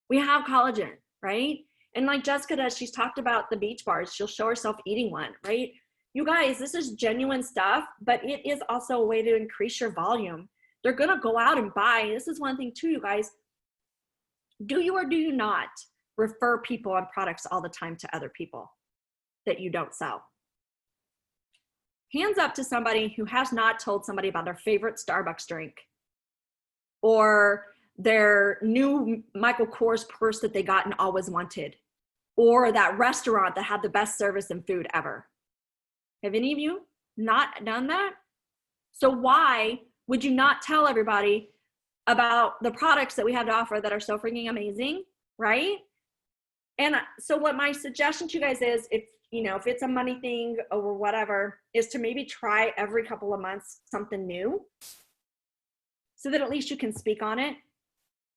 We have collagen, right? And like Jessica does, she's talked about the beach bars. She'll show herself eating one, right? You guys, this is genuine stuff, but it is also a way to increase your volume. They're going to go out and buy. This is one thing too, you guys. Do you or do you not refer people on products all the time to other people that you don't sell? Hands up to somebody who has not told somebody about their favorite Starbucks drink or their new Michael Kors purse that they got and always wanted, or that restaurant that had the best service and food ever. Have any of you not done that? So why would you not tell everybody about the products that we have to offer that are so freaking amazing, right? And so what my suggestion to you guys is, if it's a money thing or whatever, is to maybe try every couple of months something new so that at least you can speak on it,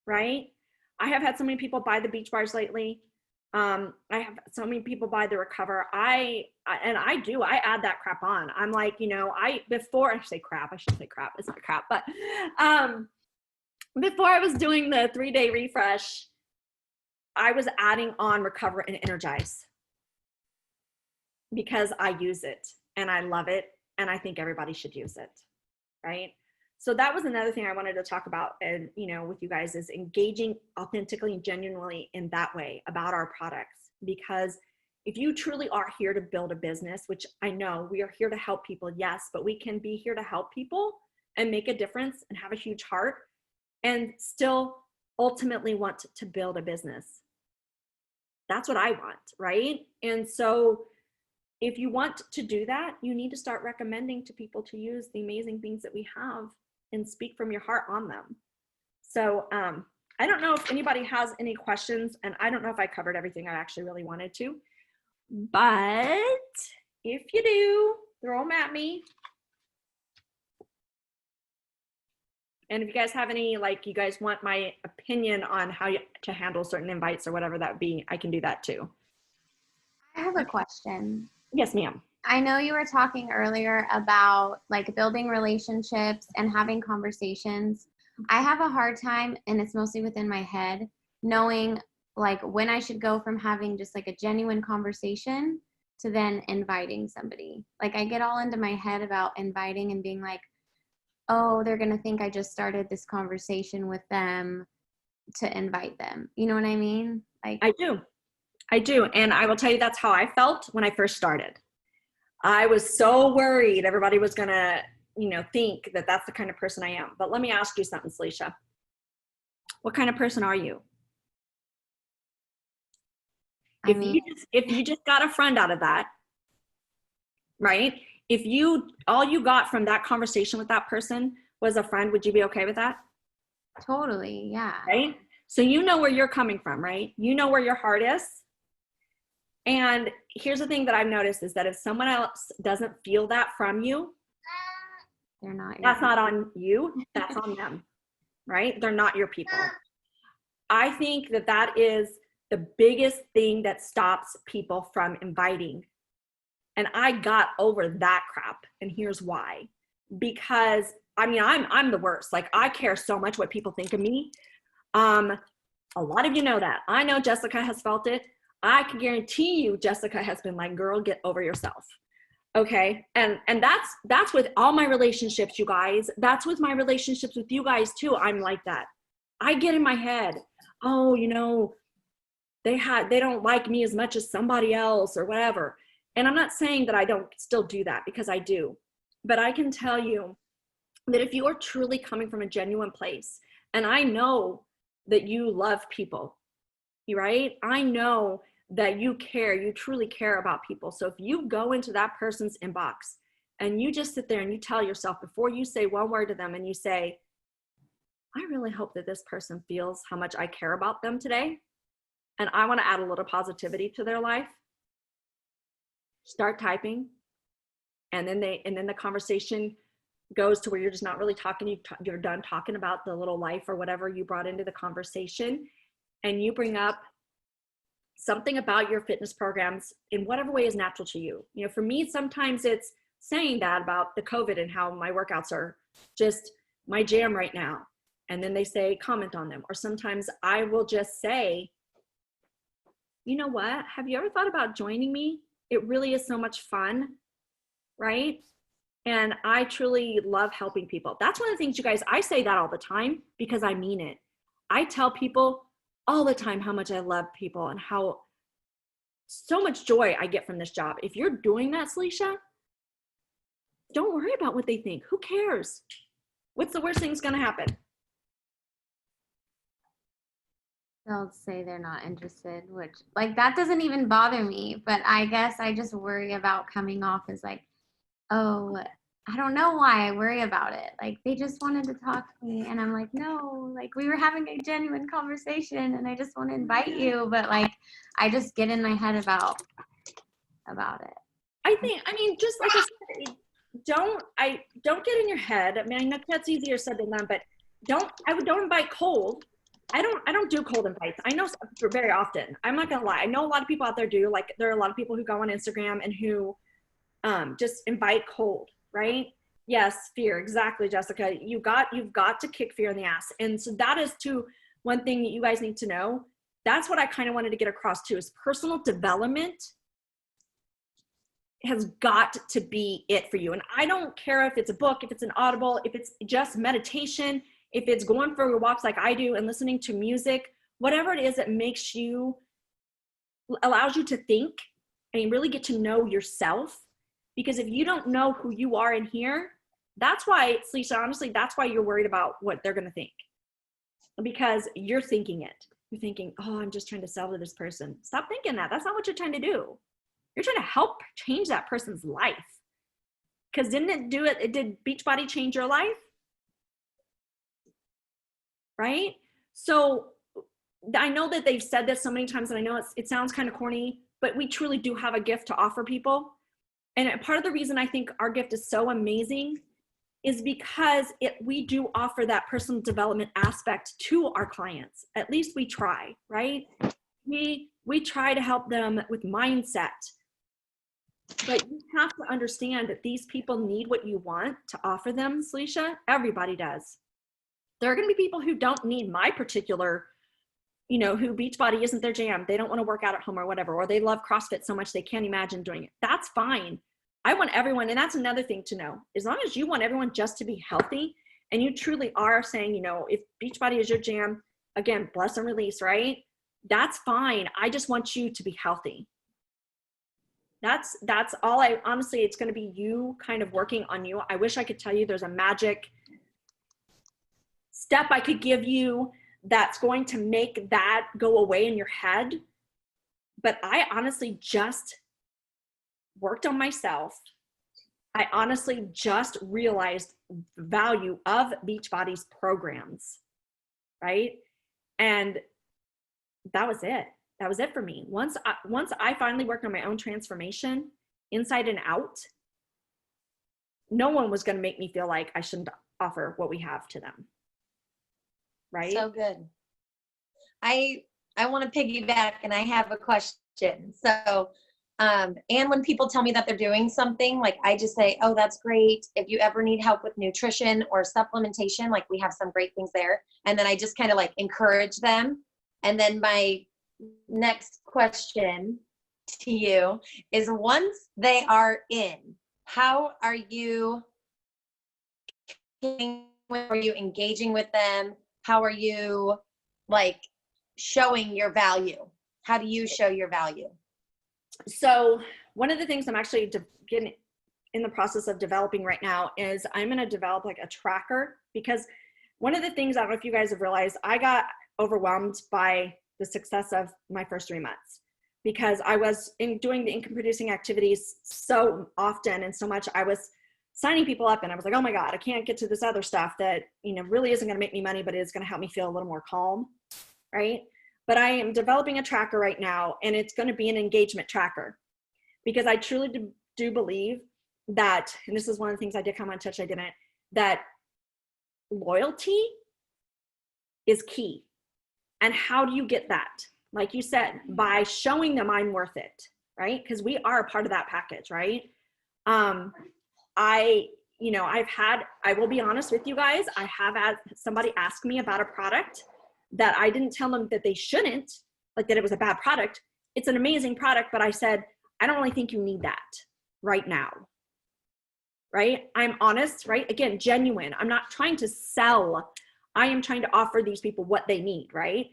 right? I have had so many people buy the beach bars lately. I have so many people buy the Recover. I add that crap on. I'm like, before I say crap, I shouldn't say crap. It's not crap, but before I was doing the 3-day refresh, I was adding on Recover and Energize because I use it and I love it and I think everybody should use it, right? So that was another thing I wanted to talk about, and with you guys, is engaging authentically and genuinely in that way about our products. Because if you truly are here to build a business, which I know we are here to help people, yes, but we can be here to help people and make a difference and have a huge heart and still ultimately want to build a business. That's what I want, right? And so if you want to do that, you need to start recommending to people to use the amazing things that we have and speak from your heart on them. So I don't know if anybody has any questions, and I don't know if I covered everything I actually really wanted to, but if you do, throw them at me. And if you guys have any, like, you guys want my opinion on how to handle certain invites or whatever that be, I can do that too. I have a question. Yes, ma'am. I know you were talking earlier about like building relationships and having conversations. I have a hard time, and it's mostly within my head, knowing like when I should go from having just like a genuine conversation to then inviting somebody. Like I get all into my head about inviting and being like, oh, they're going to think I just started this conversation with them to invite them. You know what I mean? Like I do. And I will tell you, that's how I felt when I first started. I was so worried everybody was going to, think that that's the kind of person I am. But let me ask you something, Salisha. What kind of person are you? If you just got a friend out of that, right? If all you got from that conversation with that person was a friend, would you be okay with that? Totally, yeah. Right? So you know where you're coming from, right? You know where your heart is. And here's the thing that I've noticed is that if someone else doesn't feel that from you, that's not on you, that's on them, right? They're not your people. I think that is the biggest thing that stops people from inviting. And I got over that crap. And here's why. Because I'm the worst. Like I care so much what people think of me. A lot of you know that. I know Jessica has felt it. I can guarantee you Jessica has been like, girl, get over yourself. Okay. And that's with all my relationships, you guys. That's with my relationships with you guys too. I'm like that. I get in my head, oh, they don't like me as much as somebody else or whatever. And I'm not saying that I don't still do that, because I do. But I can tell you that if you are truly coming from a genuine place, and I know that you love people, right? I know that you truly care about people. So if you go into that person's inbox and you just sit there and you tell yourself before you say one word to them and you say, I really hope that this person feels how much I care about them today. And I want to add a little positivity to their life. Start typing. And then the conversation goes to where you're just not really talking. You're done talking about the little life or whatever you brought into the conversation. And you bring up something about your fitness programs in whatever way is natural to you. For me, sometimes it's saying that about the COVID and how my workouts are just my jam right now. And then they say, comment on them. Or sometimes I will just say, you know what? Have you ever thought about joining me? It really is so much fun, right? And I truly love helping people. That's one of the things, you guys, I say that all the time because I mean it. I tell people all the time how much I love people and how so much joy I get from this job. If you're doing that, Salisha, don't worry about what they think. Who cares? What's the worst thing that's going to happen? They'll say they're not interested, which like that doesn't even bother me, but I guess I just worry about coming off as like, oh, I don't know why I worry about it. Like they just wanted to talk to me and I'm like, no, like we were having a genuine conversation and I just want to invite you. But like, I just get in my head about it. Just like I said, don't get in your head. I know that's easier said than done, but don't invite cold. I don't do cold invites. I know very often. I'm not gonna lie. I know a lot of people out there do. Like there are a lot of people who go on Instagram and who just invite cold, right? Yes, fear. Exactly, Jessica. You've got to kick fear in the ass. And so that is one thing that you guys need to know. That's what I kind of wanted to get across too, is personal development has got to be it for you. And I don't care if it's a book, if it's an Audible, if it's just meditation, if it's going for your walks like I do and listening to music, whatever it is that allows you to think and really get to know yourself. Because if you don't know who you are in here, that's why, Salisha, honestly, that's why you're worried about what they're going to think. because you're thinking it. You're thinking, oh, I'm just trying to sell to this person. Stop thinking that. That's not what you're trying to do. You're trying to help change that person's life. Because didn't it do it? Did Beachbody change your life? Right? So I know that they've said this so many times, and I know it sounds kind of corny, but we truly do have a gift to offer people. And part of the reason I think our gift is so amazing is because we do offer that personal development aspect to our clients. At least we try, right? We try to help them with mindset. But you have to understand that these people need what you want to offer them, Salisha. Everybody does. There are going to be people who don't need my particular, who Beachbody isn't their jam. They don't want to work out at home or whatever, or they love CrossFit so much they can't imagine doing it. That's fine. I want everyone, and that's another thing to know. As long as you want everyone just to be healthy, and you truly are saying, if Beachbody is your jam, again, bless and release, right? That's fine. I just want you to be healthy. That's all. Honestly, it's going to be you kind of working on you. I wish I could tell you there's a magic step I could give you that's going to make that go away in your head. But I honestly just worked on myself. I honestly just realized the value of Beachbody's programs, right? And that was it. That was it for me. Once I finally worked on my own transformation inside and out, no one was going to make me feel like I shouldn't offer what we have to them. Right? So good. I want to piggyback, and I have a question. So, and when people tell me that they're doing something, like I just say, oh, that's great. If you ever need help with nutrition or supplementation, like we have some great things there. And then I just kind of like encourage them. And then my next question to you is, once they are in, how are you engaging with them? How are you like showing your value? How do you show your value? So one of the things I'm actually getting in the process of developing right now is I'm going to develop like a tracker, because one of the things, I don't know if you guys have realized, I got overwhelmed by the success of my first 3 months, because I was doing the income producing activities so often and so much. I was signing people up and I was like, oh my God, I can't get to this other stuff that, really isn't going to make me money, but it's going to help me feel a little more calm. Right. But I am developing a tracker right now, and it's going to be an engagement tracker, because I truly do believe that, and this is one of the things I did come on touch, I didn't, that loyalty is key. And how do you get that? Like you said, by showing them I'm worth it, right? Because we are a part of that package, right? I will be honest with you guys, I have had somebody ask me about a product that I didn't tell them that they shouldn't, like that it was a bad product. It's an amazing product, but I said, I don't really think you need that right now, right? I'm honest, right? Again, genuine. I'm not trying to sell. I am trying to offer these people what they need, right?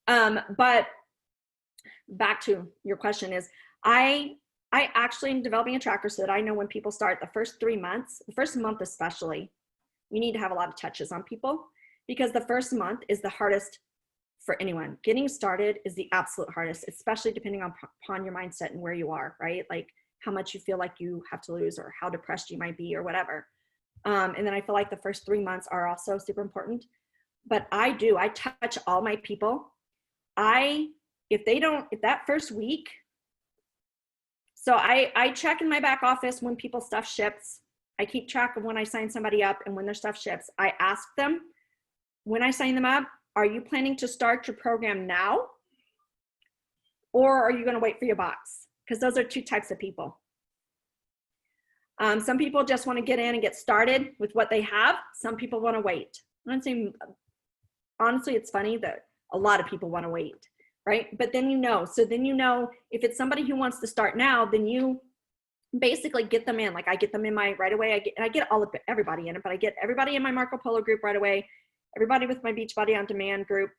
But back to your question is, I actually am developing a tracker so that I know when people start the first 3 months, the first month especially, you need to have a lot of touches on people, because the first month is the hardest for anyone. Getting started is the absolute hardest, especially depending upon your mindset and where you are, right? Like how much you feel like you have to lose, or how depressed you might be, or whatever. And then I feel like the first 3 months are also super important. But I touch all my people. If that first week, so I check in my back office when people's stuff ships. I keep track of when I sign somebody up and when their stuff ships. I ask them, when I sign them up, are you planning to start your program now? Or are you going to wait for your box? Because those are two types of people. Some people just want to get in and get started with what they have. Some people want to wait. I'm saying, honestly, it's funny that a lot of people want to wait, right? But then so then if it's somebody who wants to start now, then you basically get them in. Like I get them in right away. I get everybody in it, but I get everybody in my Marco Polo group right away. Everybody with my Beachbody on Demand group.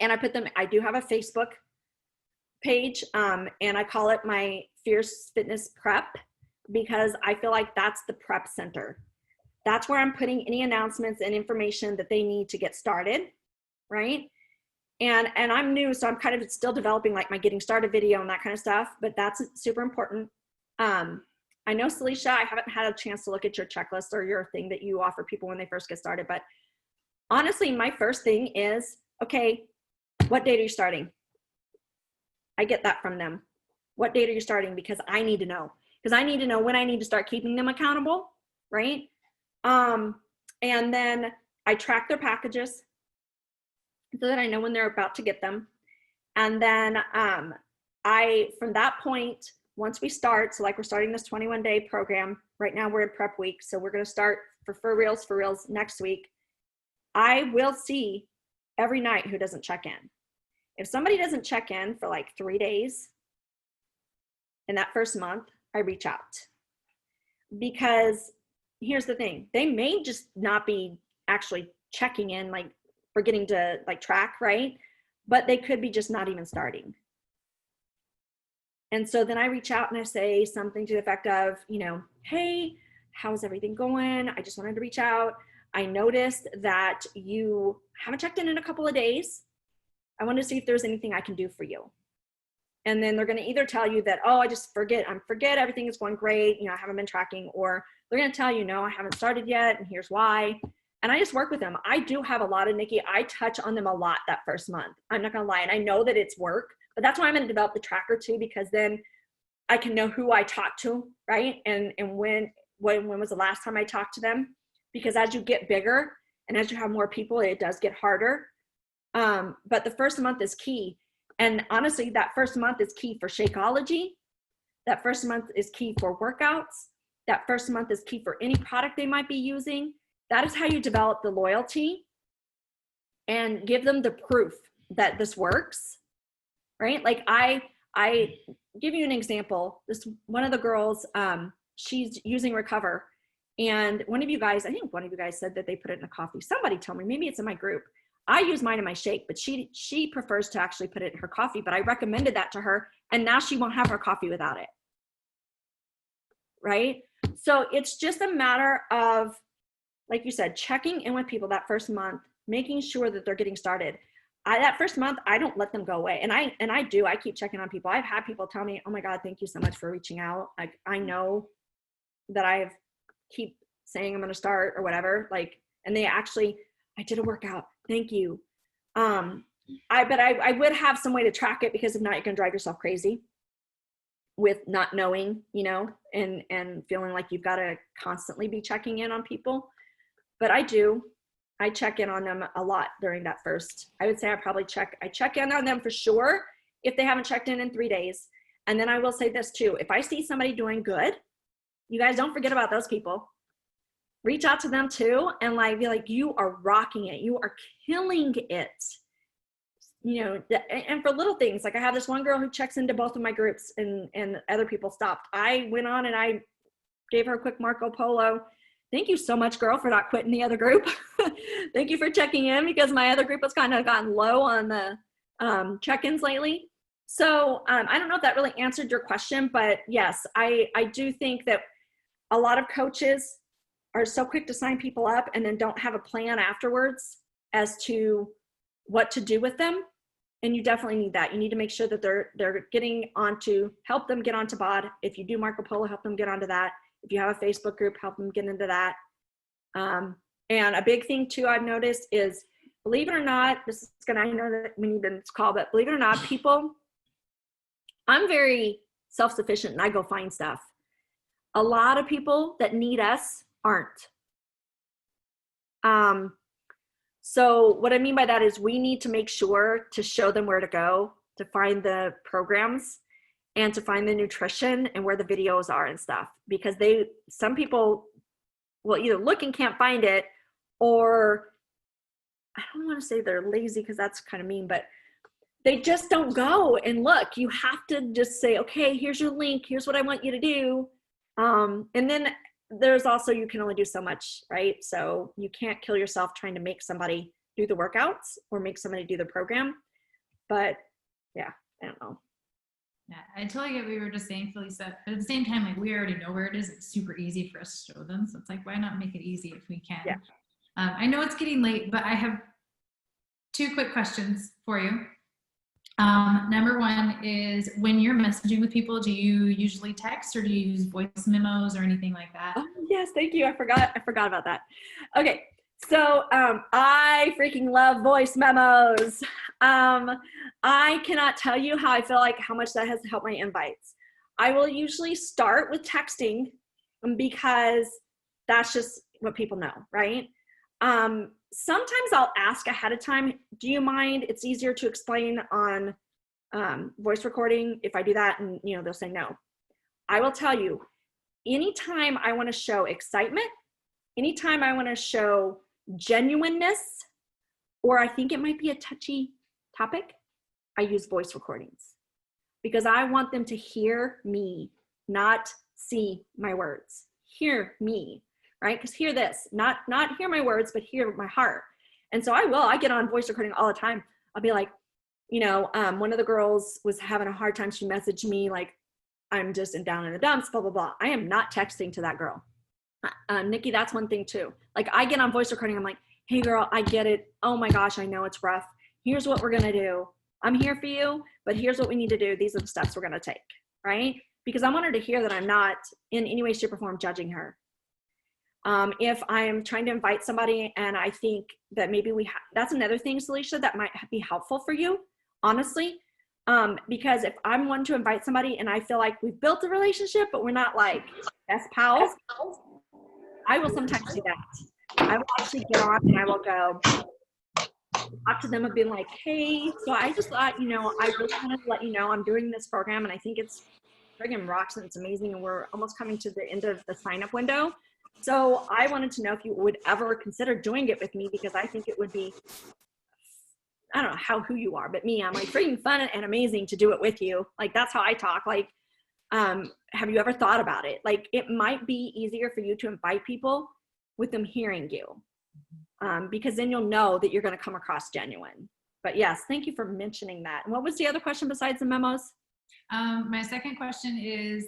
And I do have a Facebook page, and I call it my Fierce Fitness Prep, because I feel like that's the prep center. That's where I'm putting any announcements and information that they need to get started. right? And I'm new, so I'm kind of still developing like my getting started video and that kind of stuff, but that's super important. I know, Salisha, I haven't had a chance to look at your checklist or your thing that you offer people when they first get started, but honestly, my first thing is, okay, what date are you starting? I get that from them. What date are you starting? Because I need to know. Because I need to know when I need to start keeping them accountable, right? And then I track their packages so that I know when they're about to get them. And then from that point, once we start, so like we're starting this 21-day program, right now we're in prep week, so we're gonna start for reals next week. I will see every night who doesn't check in. If somebody doesn't check in for like 3 days in that first month, I reach out. Because here's the thing, they may just not be actually checking in, like forgetting to like track, right? But they could be just not even starting. And so then I reach out and I say something to the effect of, hey, how's everything going? I just wanted to reach out. I noticed that you haven't checked in a couple of days. I wanted to see if there's anything I can do for you. And then they're going to either tell you that, oh, I forget everything is going great. I haven't been tracking, or they're going to tell you, no, I haven't started yet. And here's why. And I just work with them. I do have a lot of, Nicki, I touch on them a lot that first month. I'm not going to lie. And I know that it's work, but that's why I'm going to develop the tracker too, because then I can know who I talked to, right? And when was the last time I talked to them? Because as you get bigger and as you have more people, it does get harder. But the first month is key. And honestly, that first month is key for Shakeology. That first month is key for workouts. That first month is key for any product they might be using. That is how you develop the loyalty and give them the proof that this works, right? Like I give you an example. One of the girls, she's using Recover. And I think one of you guys said that they put it in a coffee. Somebody told me, maybe it's in my group. I use mine in my shake, but she prefers to actually put it in her coffee, but I recommended that to her, and now she won't have her coffee without it, right? So it's just a matter of, like you said, checking in with people that first month, making sure that they're getting started. That first month, I don't let them go away. And I keep checking on people. I've had people tell me, oh my God, thank you so much for reaching out. Like, I know that I keep saying I'm going to start or whatever, like, and they actually, I did a workout. Thank you. But I would have some way to track it, because if not, you're going to drive yourself crazy with not knowing, and feeling like you've got to constantly be checking in on people. But I check in on them a lot during that first. I would say I check in on them for sure if they haven't checked in 3 days. And then I will say this too, if I see somebody doing good, you guys don't forget about those people. Reach out to them too, and like be like, you are rocking it. You are killing it. And for little things, like I have this one girl who checks into both of my groups, and other people stopped. I went on and I gave her a quick Marco Polo. Thank you so much, girl, for not quitting the other group. Thank you for checking in, because my other group has kind of gotten low on the check-ins lately. So I don't know if that really answered your question, but yes, I do think that a lot of coaches are so quick to sign people up and then don't have a plan afterwards as to what to do with them. And you definitely need that. You need to make sure that they're getting help them get onto BOD. If you do Marco Polo, help them get onto that. If you have a Facebook group, help them get into that. And a big thing too, I've noticed is, believe it or not, I know that we need this call, but believe it or not, people, I'm very self-sufficient and I go find stuff. A lot of people that need us aren't. So what I mean by that is we need to make sure to show them where to go to find the programs and to find the nutrition and where the videos are and stuff, because some people will either look and can't find it, or I don't want to say they're lazy, because that's kind of mean, but they just don't go and look. You have to just say, okay, here's your link. Here's what I want you to do. And then there's also, you can only do so much, right? So you can't kill yourself trying to make somebody do the workouts or make somebody do the program. But yeah, I don't know. Yeah, I totally get what you were just saying, Felisa. But at the same time, like, we already know where it is. It's super easy for us to show them. So it's like, why not make it easy if we can? Yeah. I know it's getting late, but I have 2 quick questions for you. Number 1 is, when you're messaging with people, do you usually text or do you use voice memos or anything like that? Oh, yes, thank you. I forgot about that. Okay, so I freaking love voice memos. I cannot tell you how I feel like how much that has helped my invites. I will usually start with texting because that's just what people know, right? Sometimes I'll ask ahead of time, do you mind? It's easier to explain on voice recording if I do that, and they'll say no. I will tell you, anytime I want to show excitement, anytime I want to show genuineness, or I think it might be a touchy topic, I use voice recordings because I want them to hear me, not see my words. Hear me, right? Because hear this, not hear my words, but hear my heart. And so I get on voice recording all the time. I'll be like, one of the girls was having a hard time. She messaged me like, I'm just down in the dumps, blah, blah, blah. I am not texting to that girl. Nicki, that's one thing too. Like, I get on voice recording. I'm like, hey girl, I get it. Oh my gosh, I know it's rough. Here's what we're going to do. I'm here for you, but here's what we need to do. These are the steps we're going to take, right? Because I want her to hear that I'm not in any way, shape, or form judging her. If I'm trying to invite somebody and I think that maybe that's another thing, Salisha, that might be helpful for you, honestly. Because if I'm one to invite somebody and I feel like we've built a relationship, but we're not like best pals, I will sometimes do that. I will actually get on and I will go talk to them and be like, hey, so I just thought, I really wanted to let you know I'm doing this program and I think it's friggin' rocks and it's amazing and we're almost coming to the end of the sign-up window. So I wanted to know if you would ever consider doing it with me because I think it would be, I don't know who you are, but me, I'm like freaking fun and amazing to do it with you. Like, that's how I talk. Like, have you ever thought about it? Like, it might be easier for you to invite people with them hearing you. Because then you'll know that you're going to come across genuine. But yes, thank you for mentioning that. And what was the other question besides the memos? My second question is,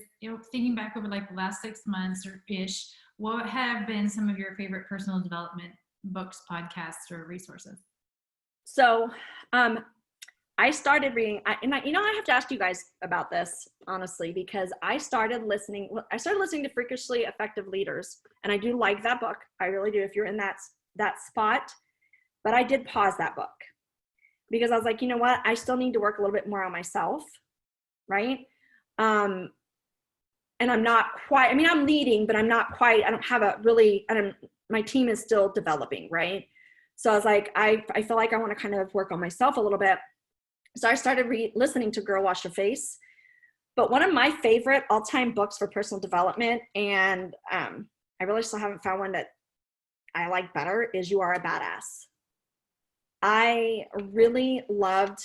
thinking back over like the last 6 months or ish, what have been some of your favorite personal development books, podcasts, or resources? So I started reading, I have to ask you guys about this, honestly, because I started listening to Freakishly Effective Leaders. And I do like that book. I really do, if you're in that spot. But I did pause that book because I was like, you know what? I still need to work a little bit more on myself, right? And I'm not quite, I'm leading, but I'm not quite, I don't have my team is still developing, right? So I was like, I feel like I want to kind of work on myself a little bit. So I started listening to Girl Wash Your Face. But one of my favorite all-time books for personal development, and I really still haven't found one that I like better, is You Are a Badass. I really loved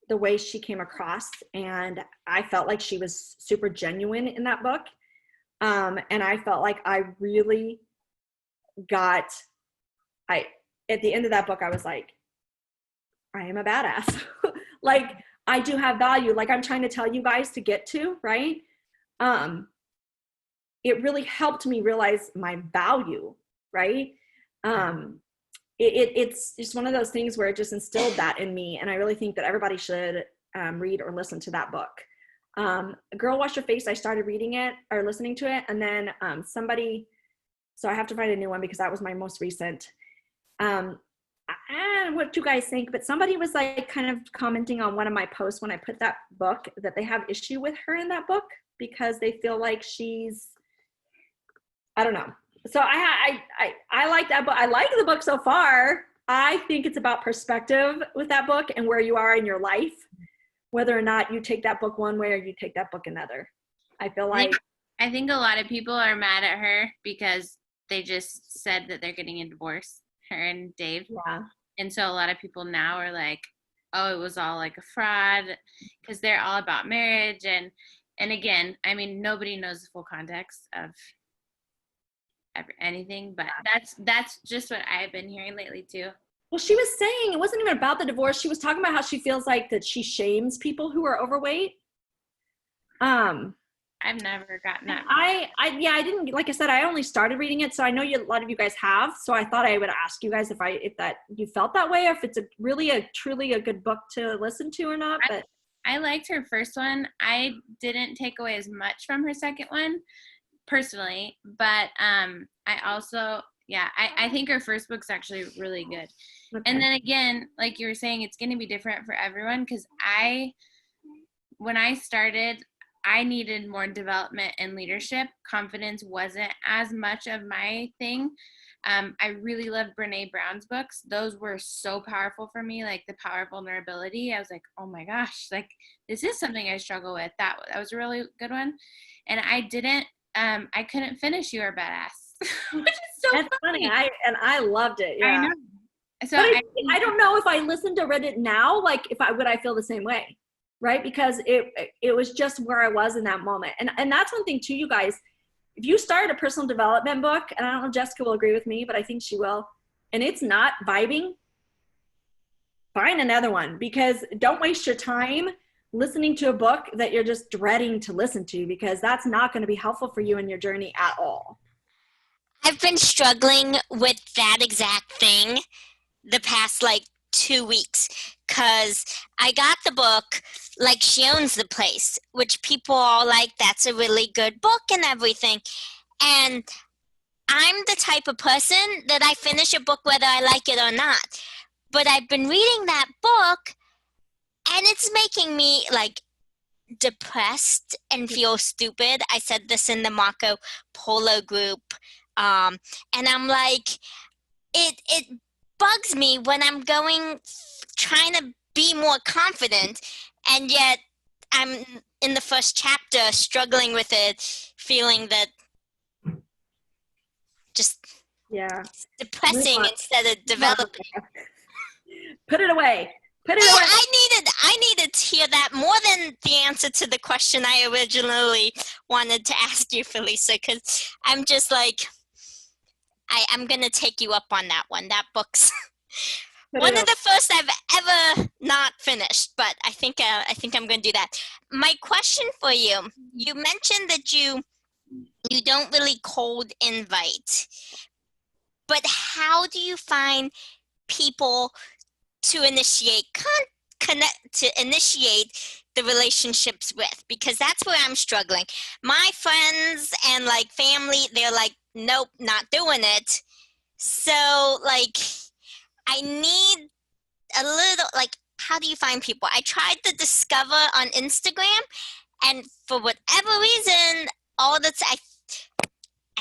the way she came across, and I felt like she was super genuine in that book. And I felt like I really at the end of that book, I was like, I am a badass. Like, I do have value. Like, I'm trying to tell you guys to get to, right? It really helped me realize my value, right? It's just one of those things where it just instilled that in me. And I really think that everybody should read or listen to that book. Girl Wash Your Face, I started reading it or listening to it. And then so I have to find a new one because that was my most recent. What do you guys think? But somebody was like kind of commenting on one of my posts when I put that book that they have issue with her in that book because they feel like she's, I don't know. So I like that book. I like the book so far. I think it's about perspective with that book and where you are in your life, whether or not you take that book one way or you take that book another. I feel like I think a lot of people are mad at her because they just said that they're getting a divorce, her and Dave. Yeah. And so a lot of people now are like, oh, it was all like a fraud because they're all about marriage. And again, nobody knows the full context of anything, but that's just what I've been hearing lately too. Well, she was saying it wasn't even about the divorce. She was talking about how she feels like that she shames people who are overweight. I've never gotten that. I didn't, like I said, I only started reading it. So I know a lot of you guys have. So I thought I would ask you guys if that you felt that way, or if it's truly a good book to listen to or not. But I liked her first one. I didn't take away as much from her second one personally, but I also, I think her first book's actually really good. Okay. And then again, like you were saying, it's going to be different for everyone, because when I started, I needed more development and leadership. Confidence wasn't as much of my thing. I really loved Brene Brown's books. Those were so powerful for me, like The Power of Vulnerability. I was like, oh my gosh, like this is something I struggle with. That was a really good one. And I couldn't finish You Are Badass, which is so That's funny. I loved it. Yeah. I know. So but I don't know if I listened to read it now, like would I feel the same way, right? Because it was just where I was in that moment. And that's one thing too, you guys, if you start a personal development book, and I don't know if Jessica will agree with me, but I think she will, and it's not vibing, find another one, because don't waste your time listening to a book that you're just dreading to listen to, because that's not going to be helpful for you in your journey at all. I've been struggling with that exact thing the past 2 weeks, because I got the book Like She Owns the Place, which people all like, that's a really good book and everything. And I'm the type of person that I finish a book whether I like it or not. But I've been reading that book, and it's making me depressed and feel stupid. I said this in the Marco Polo group. And I'm like, it bugs me when I'm trying to be more confident, and yet I'm in the first chapter struggling with it, feeling that just depressing instead of developing. Put it away. Put it away. I needed to hear that more than the answer to the question I originally wanted to ask you, Felisa, because I'm just I'm going to take you up on that one. That book's one of the first I've ever not finished, but I think I'm going to do that. My question for you, you mentioned that you don't really cold invite, but how do you find people to initiate the relationships with? Because that's where I'm struggling. My friends and family, they're like, nope, not doing it. So I need a little, how do you find people? I tried to discover on Instagram, and for whatever reason, I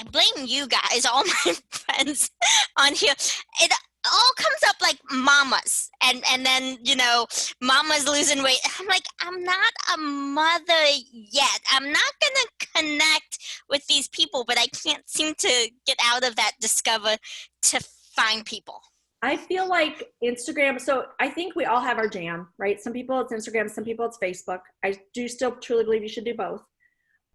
blame you guys, all my friends on here. It all comes up like mamas, and then, mama's losing weight. I'm like, I'm not a mother yet. I'm not going to connect with these people, but I can't seem to get out of that discover to find people. I feel like Instagram, so I think we all have our jam, right? Some people it's Instagram, some people it's Facebook. I do still truly believe you should do both.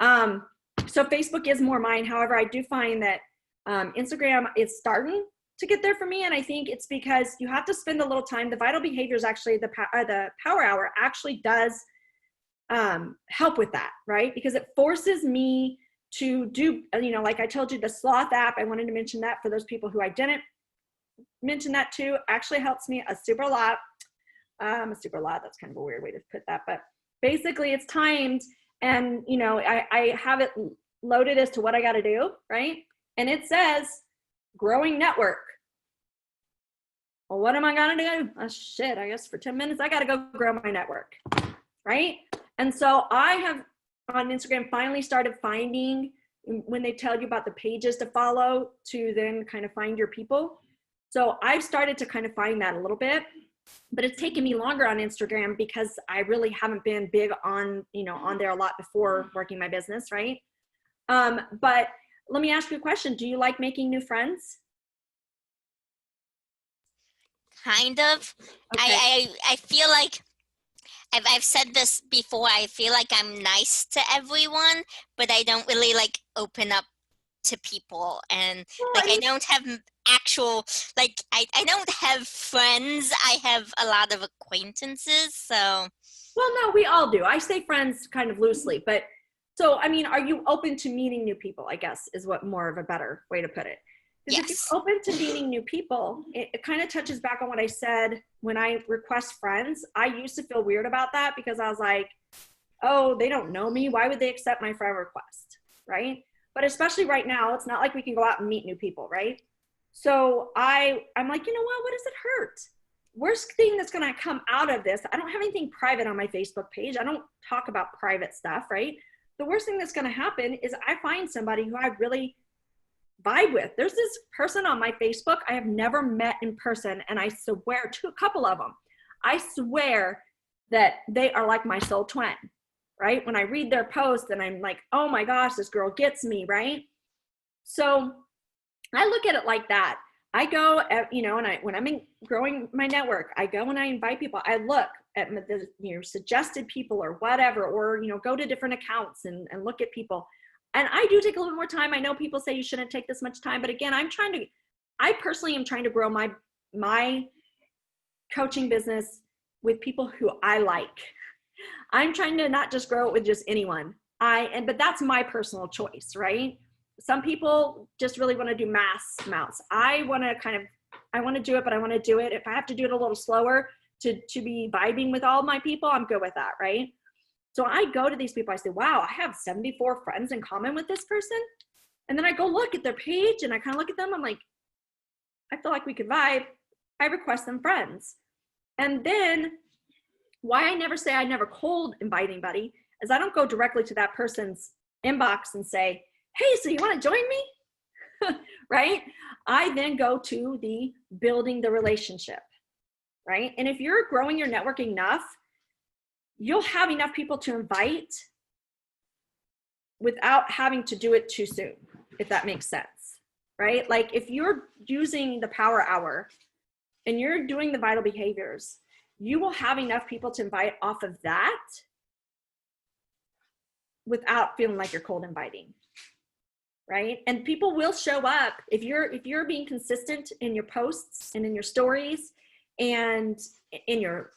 So Facebook is more mine. However, I do find that Instagram is starting to get there for me. And I think it's because you have to spend a little time. The Vital Behaviors, actually, the Power Hour actually does help with that, right? Because it forces me to do, like I told you, the Sloth app, I wanted to mention that for those people who I didn't mention that to, actually helps me a super lot. That's kind of a weird way to put that, but basically it's timed, and I have it loaded as to what I got to do, right? And it says growing network. Well, what am I gonna do? Oh shit, I guess for 10 minutes I gotta go grow my network, right? And so I have on Instagram finally started finding, when they tell you about the pages to follow, to then kind of find your people. So I've started to kind of find that a little bit, but it's taken me longer on Instagram because I really haven't been big on, on there a lot before working my business, right? But let me ask you a question. Do you like making new friends? Kind of. Okay. I feel like I've said this before. I feel like I'm nice to everyone, but I don't really open up to people, and I don't have actual I don't have friends. I have a lot of acquaintances. So well, no, we all do. I say friends kind of loosely, but So, I mean, are you open to meeting new people, I guess, is what more of a better way to put it. Because if Yes. you're open to meeting new people, it kind of touches back on what I said when I request friends. I used to feel weird about that because I was like, oh, they don't know me. Why would they accept my friend request, right? But especially right now, it's not like we can go out and meet new people, right? So I'm like, you know what does it hurt? Worst thing that's gonna come out of this, I don't have anything private on my Facebook page. I don't talk about private stuff, right? The worst thing that's gonna happen is I find somebody who I really vibe with. There's this person on my Facebook I have never met in person, and I swear to a couple of them, I swear that they are like my soul twin, right? When I read their post and I'm like, oh my gosh, this girl gets me, right? So I look at it like that. I go, and when I'm growing my network, I go and I invite people. I look at the suggested people or whatever, or go to different accounts and look at people. And I do take a little bit more time. I know people say you shouldn't take this much time, but again, I personally am trying to grow my coaching business with people who I like. I'm trying to not just grow it with just anyone. But that's my personal choice, right? Some people just really want to do mass amounts. I want to do it, but I want to do it. If I have to do it a little slower to be vibing with all my people, I'm good with that, right? So I go to these people, I say, wow, I have 74 friends in common with this person. And then I go look at their page and I kind of look at them. I'm like, I feel like we could vibe. I request them friends. And then why I never say I never cold invite anybody is I don't go directly to that person's inbox and say, hey, so you want to join me? Right? I then go to the building the relationship, right? And if you're growing your network enough, you'll have enough people to invite without having to do it too soon, if that makes sense, right? Like if you're using the power hour and you're doing the vital behaviors, you will have enough people to invite off of that without feeling like you're cold inviting, right? And people will show up if you're being consistent in your posts and in your stories and in your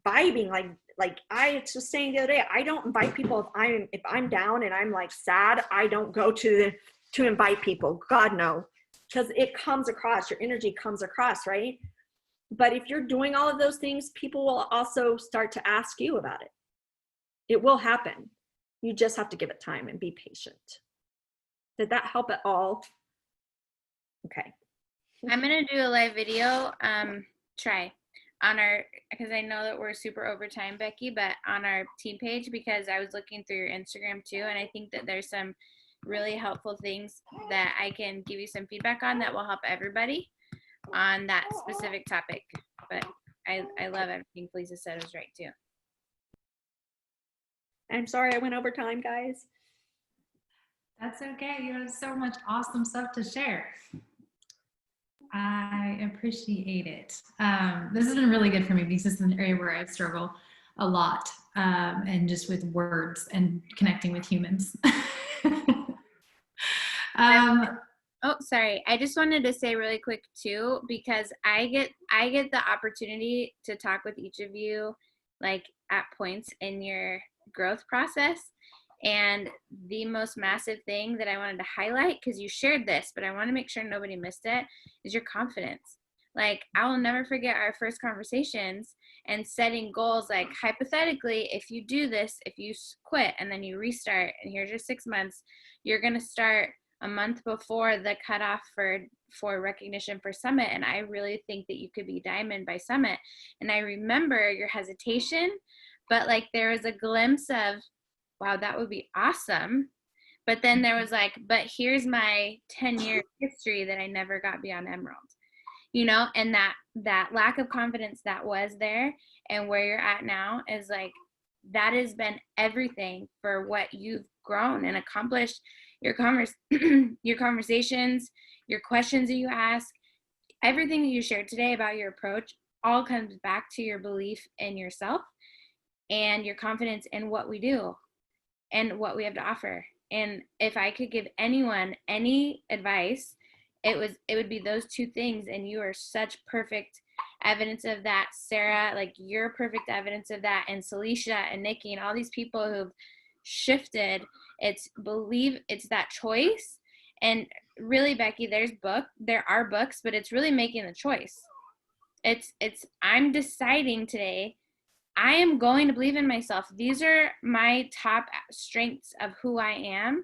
vibing. Like I was just saying the other day, I don't invite people if I'm down and I'm like sad. I don't go to invite people. God no, because it comes across. Your energy comes across, right? But if you're doing all of those things, people will also start to ask you about it. It will happen. You just have to give it time and be patient. Did that help at all? Okay. I'm gonna do a live video, try on our, because I know that we're super over time, Becky, but on our team page, because I was looking through your Instagram too, and I think that there's some really helpful things that I can give you some feedback on that will help everybody on that specific topic. But I love everything Felisa said was right too. I'm sorry I went over time, guys. That's okay. You have so much awesome stuff to share. I appreciate it. This has been really good for me because this is an area where I struggle a lot, and just with words and connecting with humans. Oh, sorry. I just wanted to say really quick too, because I get the opportunity to talk with each of you like at points in your growth process. And the most massive thing that I wanted to highlight, because you shared this, but I want to make sure nobody missed it, is your confidence. Like, I will never forget our first conversations and setting goals. Like, hypothetically, if you do this, if you quit and then you restart and here's your 6 months, you're going to start a month before the cutoff for recognition for Summit. And I really think that you could be Diamond by Summit. And I remember your hesitation, but like there was a glimpse of, wow, that would be awesome. But then there was like, but here's my 10-year history that I never got beyond Emerald, and that lack of confidence that was there and where you're at now is like, that has been everything for what you've grown and accomplished. Your conversations, your questions that you ask, everything you shared today about your approach all comes back to your belief in yourself and your confidence in what we do and what we have to offer. And if I could give anyone any advice, it would be those two things. And you are such perfect evidence of that, Sarah. Like, you're perfect evidence of that, and Salisha and Nicki and all these people who've shifted. It's that choice. And really, Becky, there are books, but it's really making the choice. I'm deciding today, I am going to believe in myself. These are my top strengths of who I am.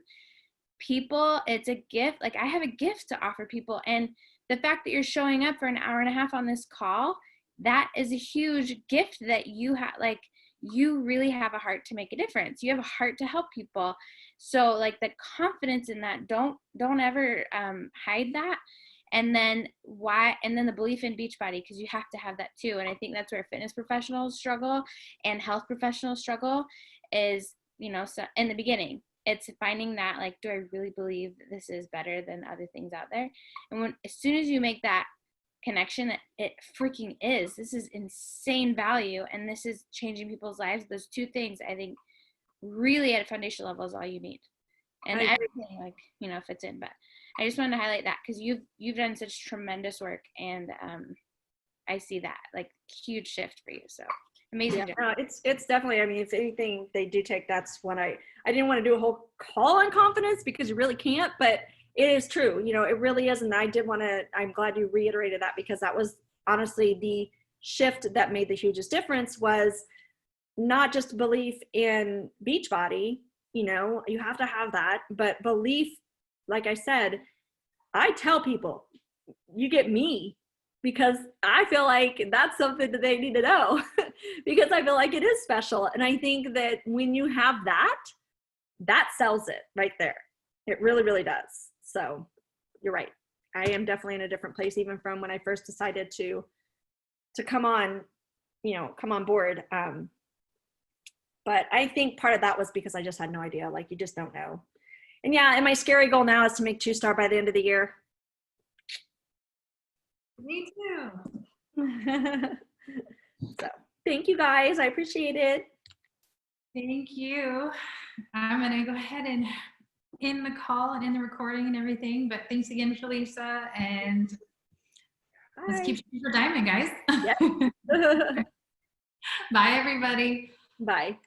People, it's a gift. Like, I have a gift to offer people. And the fact that you're showing up for an hour and a half on this call, that is a huge gift that you have. Like, you really have a heart to make a difference. You have a heart to help people. So like the confidence in that, don't ever hide that. And then the belief in Beachbody, because you have to have that too. And I think that's where fitness professionals struggle and health professionals struggle is, so in the beginning, it's finding that, like, do I really believe that this is better than other things out there? And as soon as you make that connection that it freaking is, this is insane value and this is changing people's lives, those two things I think really at a foundational level is all you need. And everything, like, fits in. But I just wanted to highlight that because you've done such tremendous work, and I see that, like, huge shift for you. So amazing. Yeah, it's definitely, I mean, if anything they do take, that's when I didn't want to do a whole call on confidence because you really can't, but it is true. It really is. And I'm glad you reiterated that, because that was honestly the shift that made the hugest difference, was not just belief in Beachbody, you have to have that, but belief, like I said, I tell people, you get me, because I feel like that's something that they need to know because I feel like it is special. And I think that when you have that sells it right there. It really, really does. So you're right. I am definitely in a different place, even from when I first decided to come on board. But I think part of that was because I just had no idea. Like, you just don't know. And yeah, and my scary goal now is to make 2-star by the end of the year. Me too. So thank you guys. I appreciate it. Thank you. I'm going to go ahead and end the call and end the recording and everything. But thanks again, Felisa. And let's keep shooting for diamond, guys. Yep. Bye, everybody. Bye.